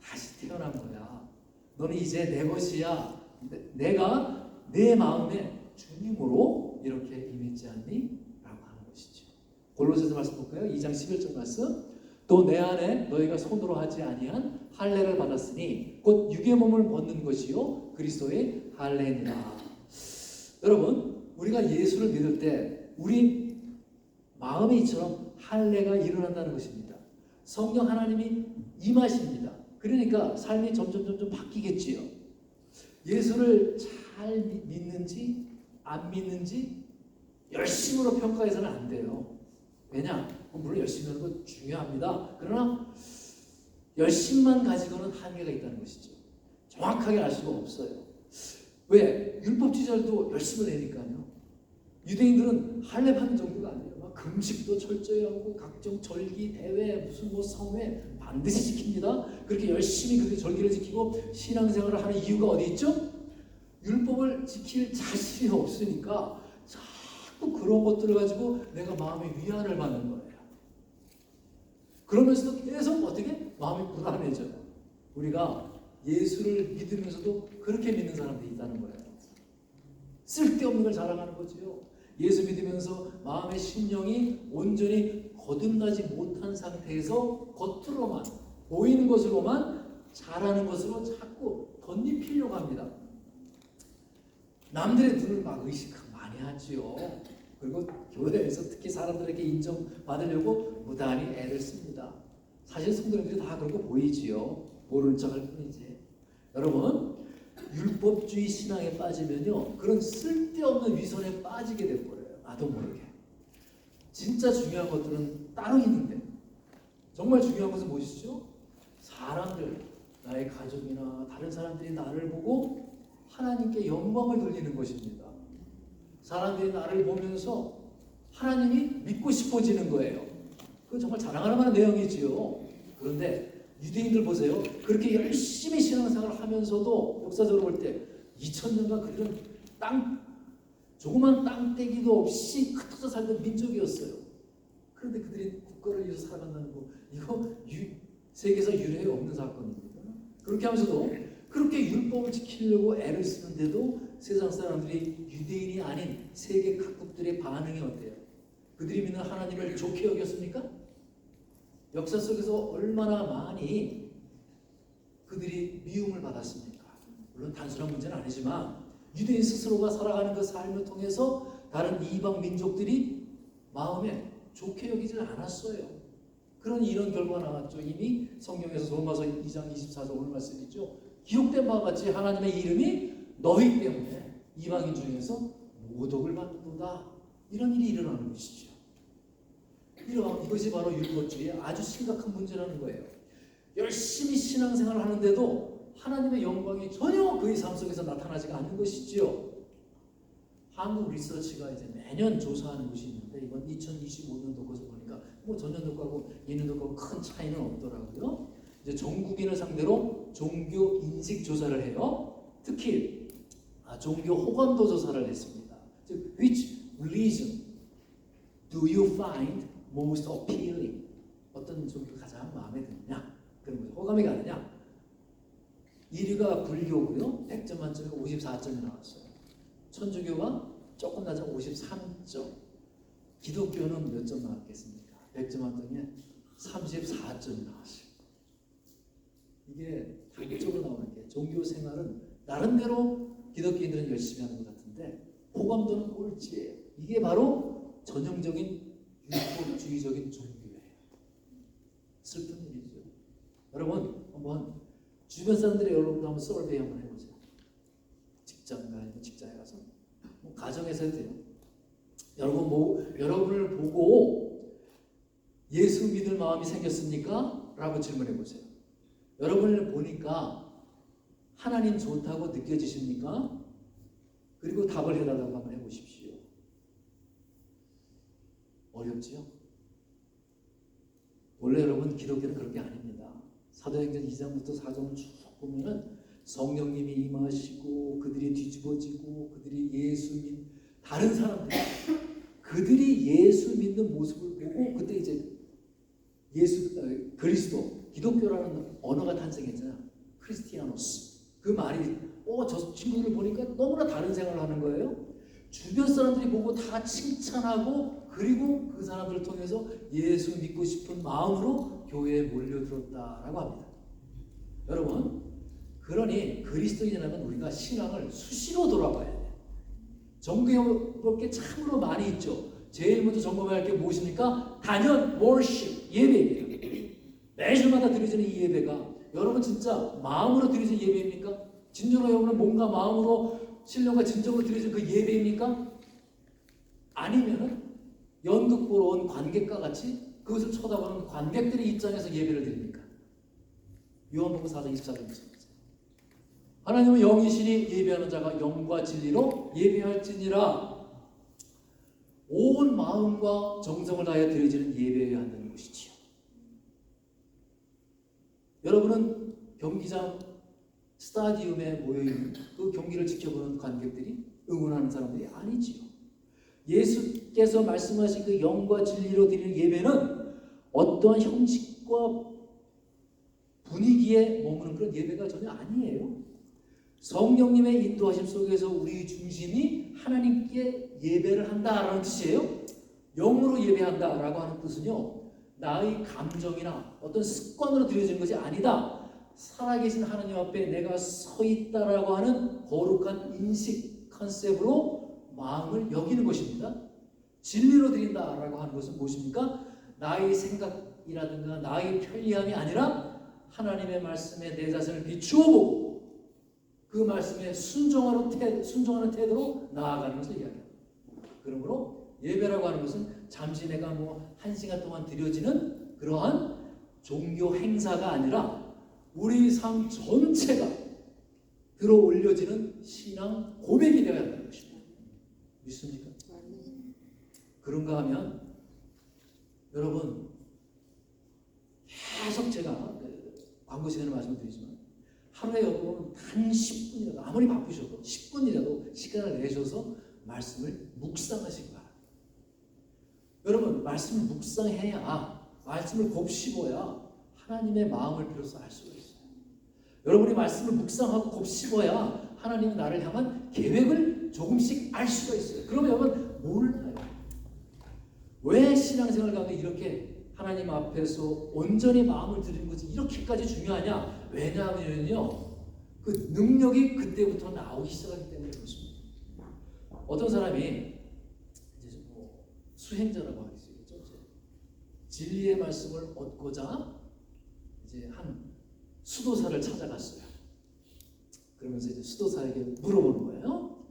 다시 태어난 거야. 너는 이제 내 것이야. 내가 내 마음에 주님으로 이렇게 임했지 않니? 라고 하는 것이죠. 골로새서 말씀 볼까요? 2장 11절 말씀. 또 내 안에 너희가 손으로 하지 아니한 할례를 받았으니 곧 육의 몸을 벗는 것이요 그리스도의 할례니라. 여러분, 우리가 예수를 믿을 때 우리 마음에 이처럼 할례가 일어난다는 것입니다. 성령 하나님이 임하십니다. 그러니까 삶이 점점 바뀌겠지요. 예수를 잘 믿는지 안 믿는지 열심으로 평가해서는 안 돼요. 왜냐? 물론 열심히 하는 건 중요합니다. 그러나 열심만 가지고는 한계가 있다는 것이죠. 정확하게 알 수가 없어요. 왜? 율법주의자들도 열심을 내니까요. 유대인들은 할례 받는 정도가 아니에요. 막 금식도 철저히 하고 각종 절기, 대회, 무슨 뭐 성회 반드시 지킵니다. 그렇게 열심히 그렇게 절기를 지키고 신앙생활을 하는 이유가 어디 있죠? 율법을 지킬 자신이 없으니까 자꾸 그런 것들을 가지고 내가 마음의 위안을 받는 거예요. 그러면서도 계속 어떻게? 마음이 불안해져요. 우리가 예수를 믿으면서도 그렇게 믿는 사람들이 있다는 거예요. 쓸데없는 걸 자랑하는 거지요. 예수 믿으면서 마음의 심령이 온전히 거듭나지 못한 상태에서 겉으로만 보이는 것으로만 잘하는 것으로 자꾸 덧입히려고 합니다. 남들의 눈을 막 의식 많이 하지요. 그리고 교회에서 특히 사람들에게 인정받으려고 무단히 애를 씁니다. 사실 성도님들이 다 그런 거 보이지요. 모르는 척할 뿐이지. 여러분, 율법주의 신앙에 빠지면요, 그런 쓸데없는 위선에 빠지게 될 거예요. 나도 모르게. 진짜 중요한 것들은 따로 있는데, 정말 중요한 것은 무엇이죠? 사람들, 나의 가족이나 다른 사람들이 나를 보고 하나님께 영광을 돌리는 것입니다. 사람들이 나를 보면서 하나님이 믿고 싶어지는 거예요. 그건 정말 자랑할 만한 내용이지요. 그런데 유대인들 보세요. 그렇게 열심히 신앙생활을 하면서도 역사적으로 볼 때 2000년간 그들은 조그만 땅떼기도 없이 흩어져 살던 민족이었어요. 그런데 그들이 국가를 위해서 살아간다는 거, 이거 세계에서 유례 없는 사건입니다. 그렇게 하면서도 그렇게 율법을 지키려고 애를 쓰는데도 세상 사람들이 유대인이 아닌 세계 각국들의 반응이 어때요? 그들이 믿는 하나님을 좋게 여겼습니까? 역사 속에서 얼마나 많이 그들이 미움을 받았습니까? 물론 단순한 문제는 아니지만 유대인 스스로가 살아가는 그 삶을 통해서 다른 이방 민족들이 마음에 좋게 여기질 않았어요. 이런 결과가 나왔죠. 이미 성경에서 로마서 2장 24절 오늘 말씀이죠. 기록된 바와 같이 하나님의 이름이 너희 때문에 이방인 중에서 모독을 받는다. 이런 일이 일어나는 것이죠. 이것이 바로 율법주의의 아주 심각한 문제라는 거예요. 열심히 신앙생활을 하는데도 하나님의 영광이 전혀 그의 삶 속에서 나타나지가 않는 것이지요. 한국 리서치가 이제 매년 조사하는 것이 있는데 이번 2025년도 것을 보니까 뭐 전년도 거하고 이년도 거하고 큰 차이는 없더라고요. 이제 전국인을 상대로 종교 인식 조사를 해요. 특히 종교 호감도 조사를 했습니다. 즉, which religion do you find most appealing? 어떤 종교가 가장 마음에 드느냐? 그런 거죠. 호감이 가느냐? 1위가 불교고요. 100점 만점에 54점이 나왔어요. 천주교가 조금 낮은 53점. 기독교는 몇 점 나왔겠습니까? 100점 만점에 34점이 나왔어요. 이게 단적으로 나오는 게 종교 생활은 나름대로 기독교인들은 열심히 하는 것 같은데 호감도는 꼴찌예요. 이게 바로 전형적인 율법주의적인 종교예요. 슬픈 일이죠. 여러분 한번 주변 사람들이 여러분도 한번 서베이 한번 해보세요. 직장에 가서 뭐 가정에서 해도 돼요. 여러분을 보고 예수 믿을 마음이 생겼습니까? 라고 질문해 보세요. 여러분을 보니까 하나님 좋다고 느껴지십니까? 그리고 답을 해달라고 한번 해보십시오. 어렵지요? 원래 여러분 기독교는 그런 게 아닙니다. 사도행전 2장부터 4장을 쭉 보면은 성령님이 임하시고 그들이 뒤집어지고 그들이 다른 사람들 그들이 예수 믿는 모습을 보고 그때 이제 그리스도 기독교라는 언어가 탄생했잖아요. 크리스티아노스. 그 말이 저 친구를 보니까 너무나 다른 생활을 하는 거예요. 주변 사람들이 보고 다 칭찬하고 그리고 그 사람들을 통해서 예수 믿고 싶은 마음으로 교회에 몰려들었다라고 합니다. 여러분, 그러니 그리스도인이라면 우리가 신앙을 수시로 돌아봐야 돼요. 점검해볼 게 참으로 많이 있죠. 제일 먼저 점검해야 할 게 무엇입니까? 단연 worship, 예배입니다. 매주마다 드려지는 이 예배가 여러분 진짜 마음으로 드려지는 예배입니까? 진정으로 여러분은 뭔가 마음으로 신령과 진정으로 드려지는 그 예배입니까? 아니면은 연극 보러 온 관객과 같이 그것을 쳐다보는 관객들의 입장에서 예배를 드립니까? 요한복음 4장 24절입니다. 하나님은 영이시니 예배하는 자가 영과 진리로 예배할지니라. 온 마음과 정성을 다하여 드려지는 예배여야 한다는 것이지요. 여러분은 경기장 스타디움에 모여있는 그 경기를 지켜보는 관객들이 응원하는 사람들이 아니지요. 예수께서 말씀하신 그 영과 진리로 드리는 예배는 어떠한 형식과 분위기에 머무는 그런 예배가 전혀 아니에요. 성령님의 인도하심 속에서 우리 중심이 하나님께 예배를 한다라는 뜻이에요. 영으로 예배한다라고 하는 뜻은요, 나의 감정이나 어떤 습관으로 드려지는 것이 아니다. 살아계신 하나님 앞에 내가 서 있다라고 하는 거룩한 인식 컨셉으로 마음을 여기는 것입니다. 진리로 드린다라고 하는 것은 무엇입니까? 나의 생각이라든가 나의 편리함이 아니라 하나님의 말씀에 내 자신을 비추어 보고 그 말씀에 순종하는 태도로 나아가는 것을 이야기합니다. 그러므로 예배라고 하는 것은 잠시 내가 1시간 동안 드려지는 그러한 종교 행사가 아니라 우리 삶 전체가 들어 올려지는 신앙 고백이 되어야 한다는 것입니다. 믿습니까? 그런가 하면 여러분 계속 제가 광고 시간에 말씀드리지만 하루에 여러분 단 10분이라도 아무리 바쁘셔도 10분이라도 시간을 내셔서 말씀을 묵상하시기 바랍니다. 여러분 말씀을 묵상해야 말씀을 곱씹어야 하나님의 마음을 비로소 알 수가 있어요. 여러분이 말씀을 묵상하고 곱씹어야 하나님이 나를 향한 계획을 조금씩 알 수가 있어요. 그러면 여러분 몰라요. 왜 신앙생활 가운데 이렇게 하나님 앞에서 온전히 마음을 드리는 것이 이렇게까지 중요하냐? 왜냐하면요, 그 능력이 그때부터 나오기 시작하기 때문에 그렇습니다. 어떤 사람이 이제 뭐 수행자라고 하겠죠. 진리의 말씀을 얻고자 이제 한 수도사를 찾아갔어요. 그러면서 이제 수도사에게 물어보는 거예요.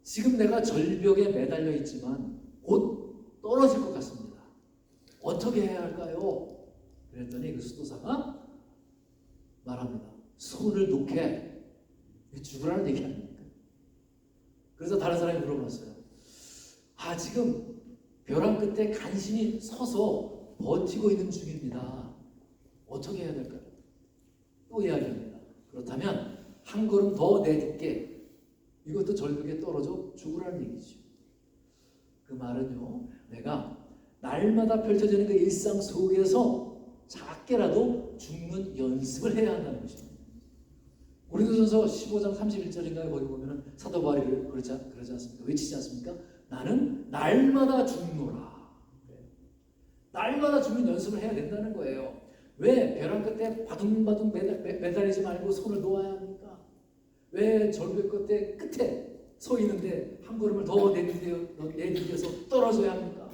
지금 내가 절벽에 매달려 있지만 곧 떨어질 것 같습니다. 어떻게 해야 할까요? 그랬더니 그 수도사가 말합니다. 손을 놓게. 죽으라는 얘기 아닙니까? 그래서 다른 사람이 물어봤어요. 지금 벼랑 끝에 간신히 서서 버티고 있는 중입니다. 어떻게 해야 될까요? 또 이야기합니다. 그렇다면 한 걸음 더 내딛게. 이것도 절벽에 떨어져 죽으라는 얘기죠. 그 말은요, 내가 날마다 펼쳐지는 그 일상 속에서 작게라도 죽는 연습을 해야 한다는 것입니다. 고린도전서 15장 31절인가요? 거기 보면은 사도 바울이 그러지 않습니까? 외치지 않습니까? 나는 날마다 죽노라. 날마다 죽는 연습을 해야 된다는 거예요. 왜 벼랑 끝에 바둥바둥 매달리지 말고 손을 놓아야 합니까? 왜 절벽 끝에 서 있는데 한 걸음을 더 내딛어서 떨어져야 합니까?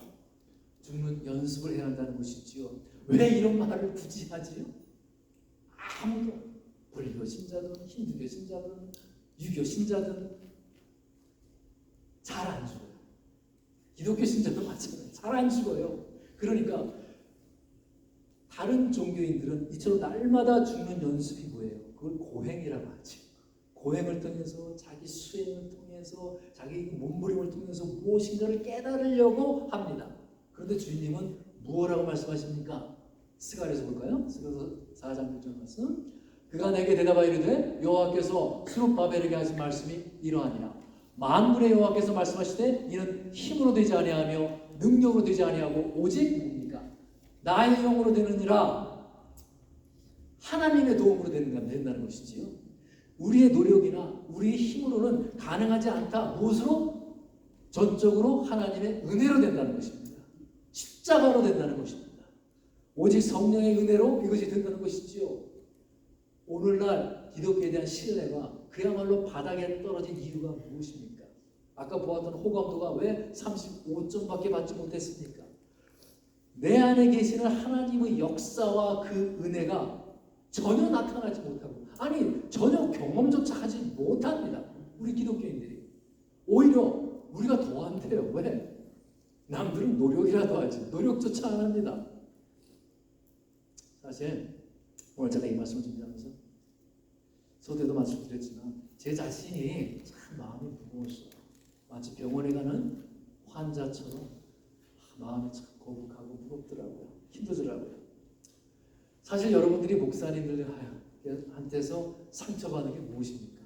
죽는 연습을 해야 한다는 것이지요. 왜 이런 말을 굳이 하지요? 아무도 불교 신자든 힌두교 신자든 유교 신자든 잘 안 죽어요. 기독교 신자도 마찬가지예요. 잘 안 죽어요. 그러니까 다른 종교인들은 이처럼 날마다 죽는 연습이 뭐예요? 그걸 고행이라고 하지. 고행을 통해서 자기 수행을 통해서 자기 몸부림을 통해서 무엇인가를 깨달으려고 합니다. 그런데 주님은 무엇라고 말씀하십니까? 스가랴서 볼까요? 스가랴서 4장 1절 말씀. 그가 내게 대답하여 이르되 여호와께서 스룹바벨에게 하신 말씀이 이러하니라. 만군의 여호와께서 말씀하시되 이는 힘으로 되지 아니하며 능력으로 되지 아니하고 오직 뭡니까? 나의 영으로 되느니라. 하나님의 도움으로 된다는 것이지요. 우리의 노력이나 우리의 힘으로는 가능하지 않다. 무엇으로? 전적으로 하나님의 은혜로 된다는 것입니다. 십자가로 된다는 것입니다. 오직 성령의 은혜로 이것이 된다는 것이지요. 오늘날 기독교에 대한 신뢰가 그야말로 바닥에 떨어진 이유가 무엇입니까? 아까 보았던 호감도가 왜 35점밖에 받지 못했습니까? 내 안에 계시는 하나님의 역사와 그 은혜가 전혀 나타나지 못하고, 아니 전혀 경험조차 하지 못합니다. 우리 기독교인들이. 오히려 우리가 더 안 돼요. 왜? 남들은 노력이라도 하지 노력조차 안 합니다. 사실 오늘 제가 이 말씀을 준비하면서 서두에도 말씀드렸지만 제 자신이 참 마음이 무거웠어요. 마치 병원에 가는 환자처럼 마음이 참 거북하고 무겁더라고요. 힘들더라고요. 사실 여러분들이 목사님들한테서 상처받는 게 무엇입니까?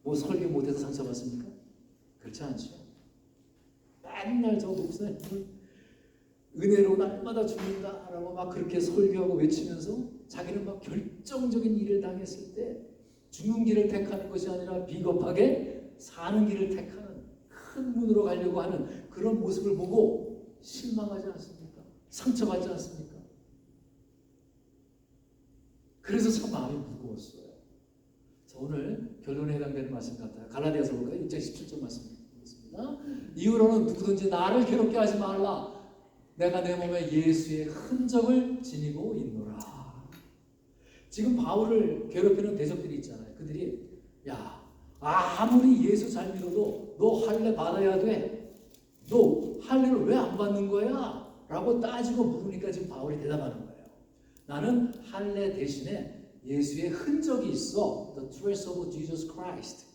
뭐 설교 못해서 상처받습니까? 그렇지 않죠. 맨날 저 목사님은 은혜로 날마다 죽는다라고 막 그렇게 설교하고 외치면서 자기는 막 결정적인 일을 당했을 때 죽는 길을 택하는 것이 아니라 비겁하게 사는 길을 택하는 큰 문으로 가려고 하는 그런 모습을 보고 실망하지 않습니까? 상처받지 않습니까? 그래서 참 마음이 무거웠어요. 자, 오늘 결론에 해당되는 말씀 같아요. 갈라디아서 볼까요? 6장 17절 말씀 보겠습니다. 이후로는 누구든지 나를 괴롭게 하지 말라. 내가 내 몸에 예수의 흔적을 지니고 있노라. 지금 바울을 괴롭히는 대적들이 있잖아요. 그들이 야, 아무리 예수 잘 믿어도 너 할례 받아야 돼. 너 할례를 왜 안 받는 거야? 라고 따지고 물으니까 지금 바울이 대답하는 거예요. 나는 할례 대신에 예수의 흔적이 있어. The trace of Jesus Christ.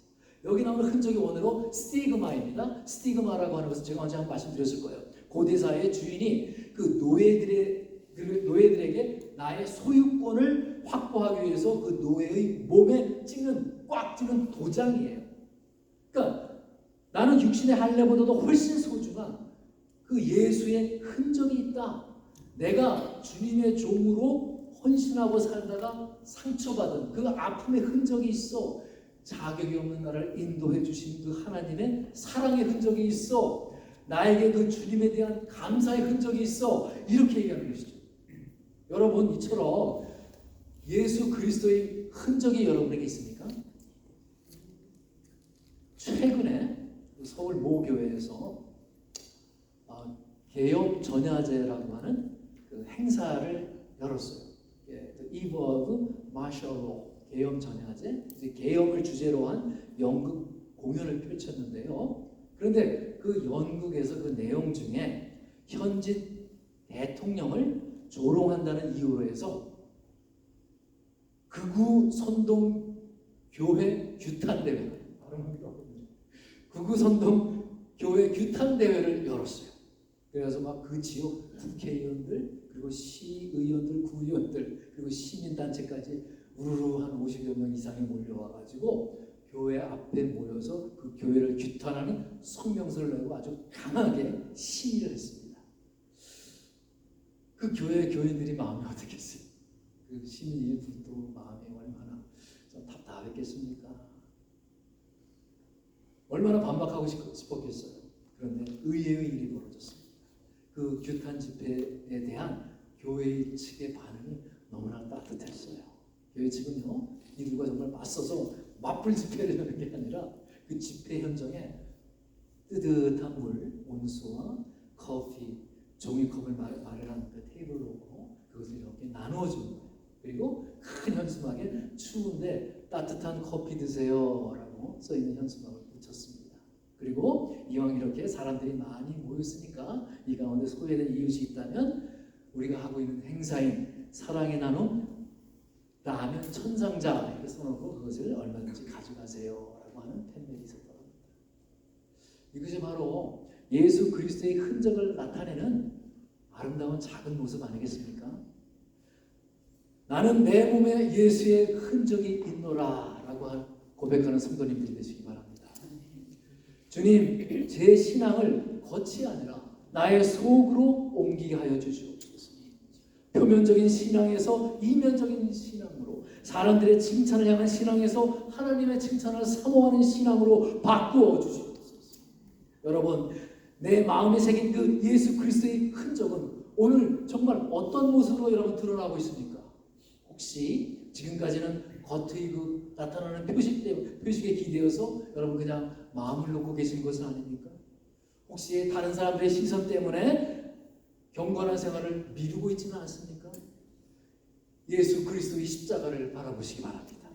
여기 나오는 흔적이 원어로 스티그마입니다. 스티그마라고 하는 것은 제가 언제 한번 말씀드렸을 거예요. 고대사의 주인이 그 노예들에게 나의 소유권을 확보하기 위해서 그 노예의 몸에 꽉 찍는 도장이에요. 그러니까 나는 육신의 할례보다도 훨씬 소중한 그 예수의 흔적이 있다. 내가 주님의 종으로 헌신하고 살다가 상처받은 그 아픔의 흔적이 있어. 자격이 없는 나를 인도해 주신 그 하나님의 사랑의 흔적이 있어. 나에게 그 주님에 대한 감사의 흔적이 있어. 이렇게 얘기하는 것이죠. 여러분, 이처럼 예수 그리스도의 흔적이 여러분에게 있습니까? 최근에 서울 모교회에서 개혁 전야제라고 하는 그 행사를 열었어요. The Eve of Martial Law, 개혁 전야제. 개혁을 주제로 한 연극 공연을 펼쳤는데요. 그런데 그 연극에서 그 내용 중에 현직 대통령을 조롱한다는 이유로 해서 극우 선동 교회 규탄 대회, 극우 선동 교회 규탄 대회를 열었어요. 그래서 막 그 지역 국회의원들, 그리고 시의원들, 구의원들, 그리고 시민단체까지 우르르 한 50여 명 이상이 몰려와가지고 교회 앞에 모여서 그 교회를 규탄하는 성명서를 내고 아주 강하게 시위를 했습니다. 그 교회 교인들이 마음이 어떻겠어요? 그 시민 일부도 마음이 얼마나 좀 답답했겠습니까? 얼마나 반박하고 싶었겠어요. 그런데 의외의 일이 벌어졌습니다. 그 규탄 집회에 대한 교회 측의 반응이 너무나 따뜻했어요. 교회 측은요, 이들과 정말 맞서서 맞불 집회를 하는 게 아니라 그 집회 현장에 뜨뜻한 물, 온수와 커피, 종이컵을 마련한 그 테이블을 놓고 그것을 이렇게 나누어주는 거예요. 그리고 큰 현수막에 추운데 따뜻한 커피 드세요 라고 써있는 현수막을 붙였습니다. 그리고 이왕 이렇게 사람들이 많이 모였으니까 이 가운데 소외된 이웃이 있다면 우리가 하고 있는 행사인 사랑의 나눔 라면 천상자 이렇게 써놓고 그것을 얼마든지 가져가세요 라고 하는 팬들이 있었다고 합니다. 이것이 바로 예수 그리스도의 흔적을 나타내는 아름다운 작은 모습 아니겠습니까? 나는 내 몸에 예수의 흔적이 있노라 라고 고백하는 성도님들이 되시기 바랍니다. 주님, 제 신앙을 겉이 아니라 나의 속으로 옮기게 하여 주시옵소서. 표면적인 신앙에서 이면적인 신앙으로, 사람들의 칭찬을 향한 신앙에서 하나님의 칭찬을 사모하는 신앙으로 바꾸어 주시옵소서. 여러분, 내 마음에 새긴 그 예수 그리스도의 흔적은 오늘 정말 어떤 모습으로 여러분 드러나고 있습니까? 혹시 지금까지는 겉의 그 나타나는 표식에 기대어서 여러분 그냥 마음을 놓고 계신 것은 아닙니까? 혹시 다른 사람들의 시선 때문에 경건한 생활을 미루고 있지는 않습니까? 예수 그리스도의 십자가를 바라보시기 바랍니다.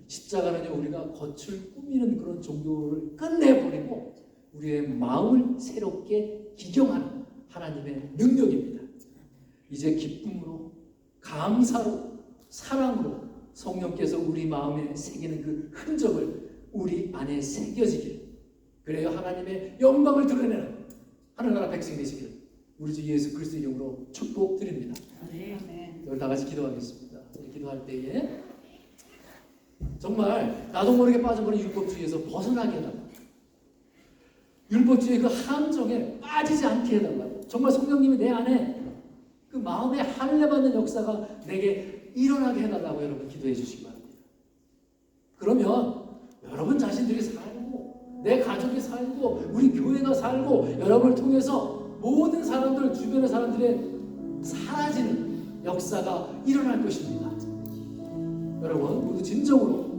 십자가는요, 우리가 겉을 꾸미는 그런 종교를 끝내버리고 우리의 마음을 새롭게 기경하는 하나님의 능력입니다. 이제 기쁨으로, 감사로, 사랑으로 성령께서 우리 마음에 새기는 그 흔적을 우리 안에 새겨지길, 그래야 하나님의 영광을 드러내는 하늘나라 백성이 되시길 우리 주 예수 그리스도의 이름으로 축복드립니다. 우리 다 같이 기도하겠습니다. 기도할 때에 정말 나도 모르게 빠져버린 율법주의에서 벗어나게 해달라. 율법주의의 그 함정에 빠지지 않게 해달라. 정말 성령님이 내 안에 그 마음에 할례받는 역사가 내게 일어나게 해달라고 여러분 기도해 주시기 바랍니다. 그러면 여러분 자신들이 살고 내 가족이 살고 우리 교회가 살고 여러분을 통해서 모든 사람들, 주변의 사람들의 사라지는 역사가 일어날 것입니다. 여러분 모두 진정으로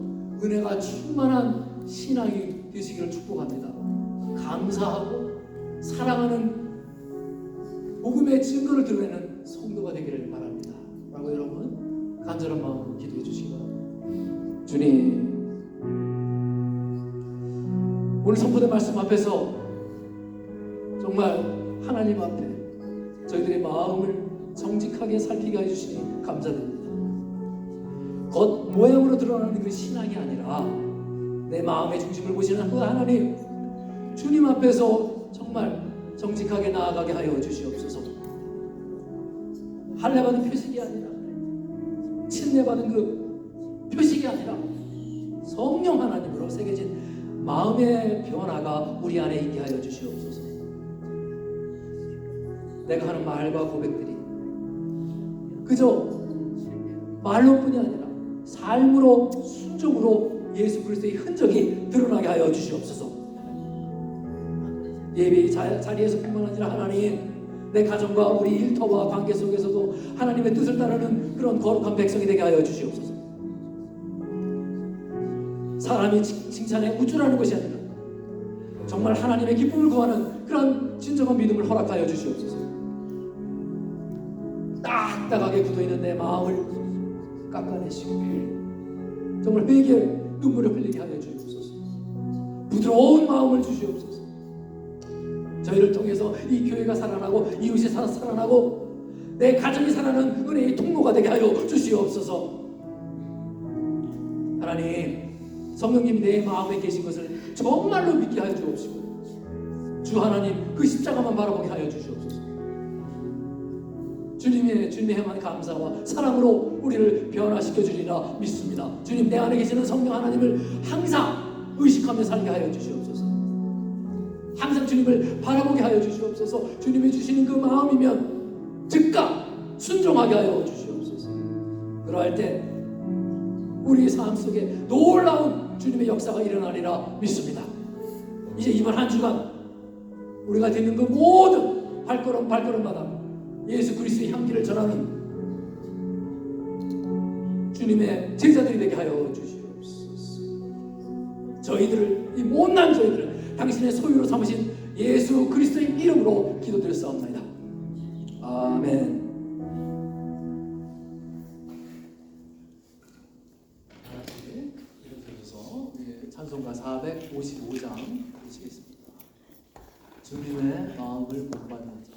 은혜가 충만한 신앙이 되시기를 축복합니다. 감사하고 사랑하는 복음의 증거를 드러내는 성도가 되기를 바랍니다. 라고 여러분 간절한 마음으로 기도해 주시기 바랍니다. 주님, 오늘 선포된 말씀 앞에서 정말 하나님 앞에 저희들의 마음을 정직하게 살피게 해주시니 감사드립니다. 겉 모양으로 드러나는 그 신앙이 아니라 내 마음의 중심을 보시는 그 하나님, 주님 앞에서 정말 정직하게 나아가게 하여 주시옵소서. 할례받은 표식이 아니라, 침례받은 그 표식이 아니라 성령 하나님으로 새겨진 마음의 변화가 우리 안에 있게 하여 주시옵소서. 내가 하는 말과 고백들이 그저 말로뿐이 아니라 삶으로, 순종으로 예수 그리스도의 흔적이 드러나게 하여 주시옵소서. 예배의 자리에서 뿐만 아니라 하나님, 내 가정과 우리 일터와 관계 속에서도 하나님의 뜻을 따르는 그런 거룩한 백성이 되게 하여 주시옵소서. 사람이 칭찬에 우쭐하는 것이 아니라 정말 하나님의 기쁨을 구하는 그런 진정한 믿음을 허락하여 주시옵소서. 딱딱하게 굳어있는 내 마음을 깎아내시고 정말 회개의 눈물을 흘리게 하여 주옵소서. 부드러운 마음을 주시옵소서. 저희를 통해서 이 교회가 살아나고 이웃이 살아나고 내 가정이 살아나는 은혜의 통로가 되게 하여 주시옵소서. 하나님, 성령님이 내 마음에 계신 것을 정말로 믿게 하여 주옵시고 주 하나님, 그 십자가만 바라보게 하여 주시옵소서. 주님의 행한 감사와 사랑으로 우리를 변화시켜 주리라 믿습니다. 주님, 내 안에 계시는 성령 하나님을 항상 의식하며 살게 하여 주시옵소서. 항상 주님을 바라보게 하여 주시옵소서. 주님이 주시는 그 마음이면 즉각 순종하게 하여 주시옵소서. 그러할 때 우리의 삶 속에 놀라운 주님의 역사가 일어나리라 믿습니다. 이제 이번 한 주간 우리가 듣는 그 모든 발걸음마다 예수 그리스도의 향기를 전하는 주님의 제자들이 되게 하여 주시옵소서. 저희들을, 이 못난 저희들을 당신의 소유로 삼으신 예수 그리스도의 이름으로 기도드렸사옵나이다. 아멘. 일어서서 찬송가 455장 보시겠습니다. 주님의 마음을 본받는 자.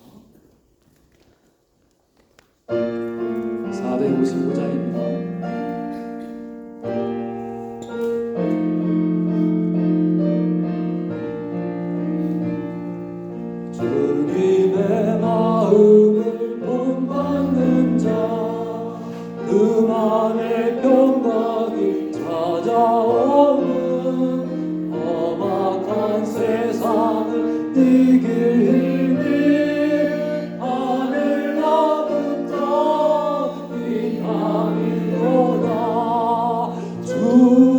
455장입니다. 주님의 마음을 본받는 자, 그만의 평강이 찾아오는 험악한 세상을 이길 힘이 하늘 나부터 이 땅이로다. 주님의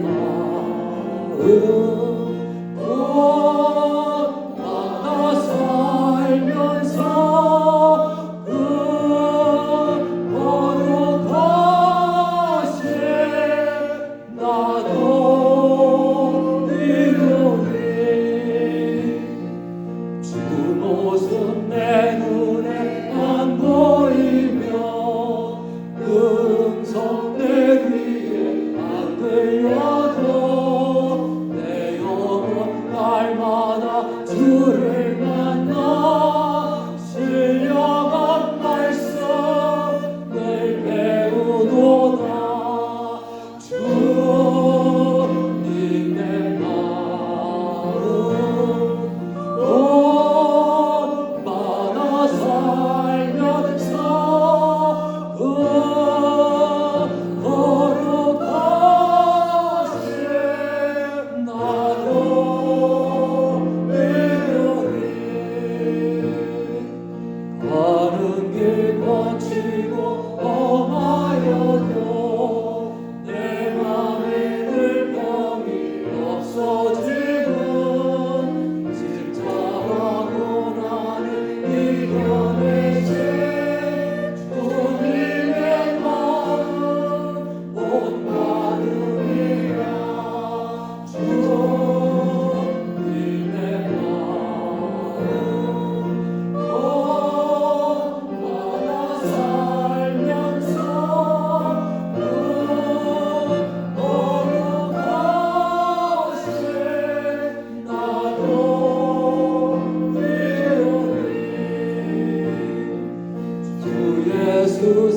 마음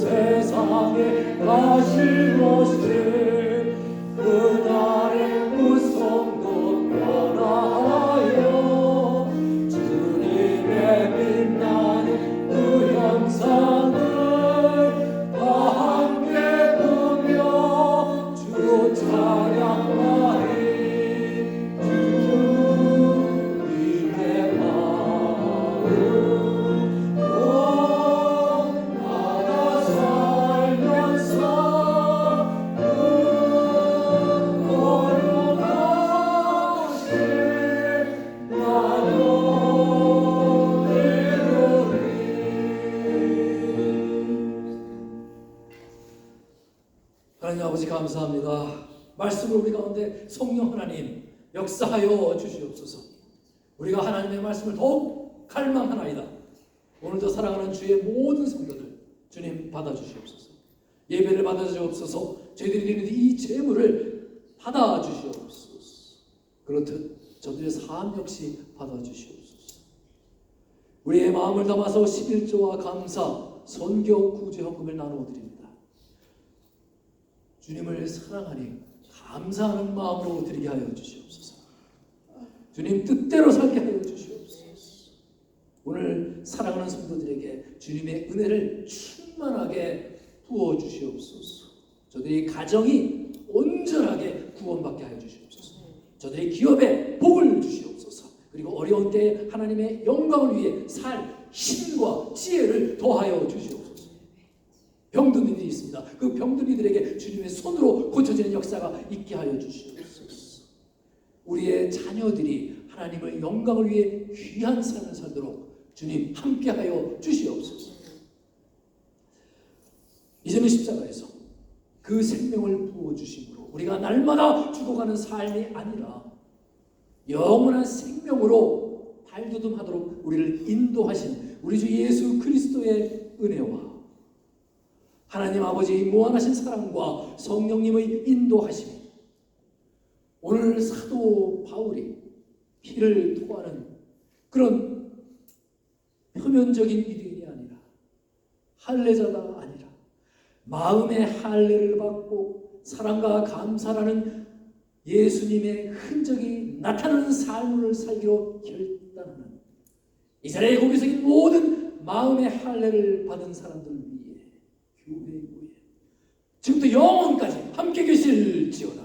세상에 가시고신 그 그날의 무성도 변화하여 주님의 빛나는 그 형상을 다 함께 보며 주 찬양하리. 주님의 마음 나가 살면서 거룩하신 나도 이루리. 하나님 아버지 감사합니다. 말씀을 우리 가운데 성령 하나님 역사하여 주시옵소서. 우리가 하나님의 말씀을 더욱 갈망하나이다. 오늘도 사랑하는 주의 모든 성도들 주님 받아주시옵소서. 예배를 받아주시옵소서. 저희들이 드리는 이 제물을 받아주시옵소서. 그렇듯 저들의 삶 역시 받아주시옵소서. 우리의 마음을 담아서 11조와 감사 선교 구제 헌금을 나누어 드립니다. 주님을 사랑하니 감사하는 마음으로 드리게 하여 주시옵소서. 주님 뜻대로 살게 하여 주시옵소서. 오늘 사랑하는 성도들에게 주님의 은혜를 충만하게 부어 주시옵소서. 저들의 가정이 온전하게 구원받게 하여 주시옵소서. 저들의 기업에 복을 주시옵소서. 그리고 어려운 때에 하나님의 영광을 위해 살 힘과 지혜를 더하여 주시옵소서. 병든 이들이 있습니다. 그 병든 이들에게 주님의 손으로 고쳐지는 역사가 있게 하여 주시옵소서. 우리의 자녀들이 하나님의 영광을 위해 귀한 삶을 살도록 주님 함께하여 주시옵소서. 이제는 십자가에서 그 생명을 부어주심으로 우리가 날마다 죽어가는 삶이 아니라 영원한 생명으로 발돋움하도록 우리를 인도하신 우리 주 예수 그리스도의 은혜와 하나님 아버지의 무한하신 사랑과 성령님의 인도하심이 오늘 사도 바울이 피를 토하는 그런 표면적인 믿음이 아니라 할례자가 아니라 마음의 할례를 받고 사랑과 감사라는 예수님의 흔적이 나타나는 삶을 살기로 결단하는 이 자리에 고개석인 모든 마음의 할례를 받은 사람들 위해 교회 위에 지금부터 영원까지 함께 계실지어다.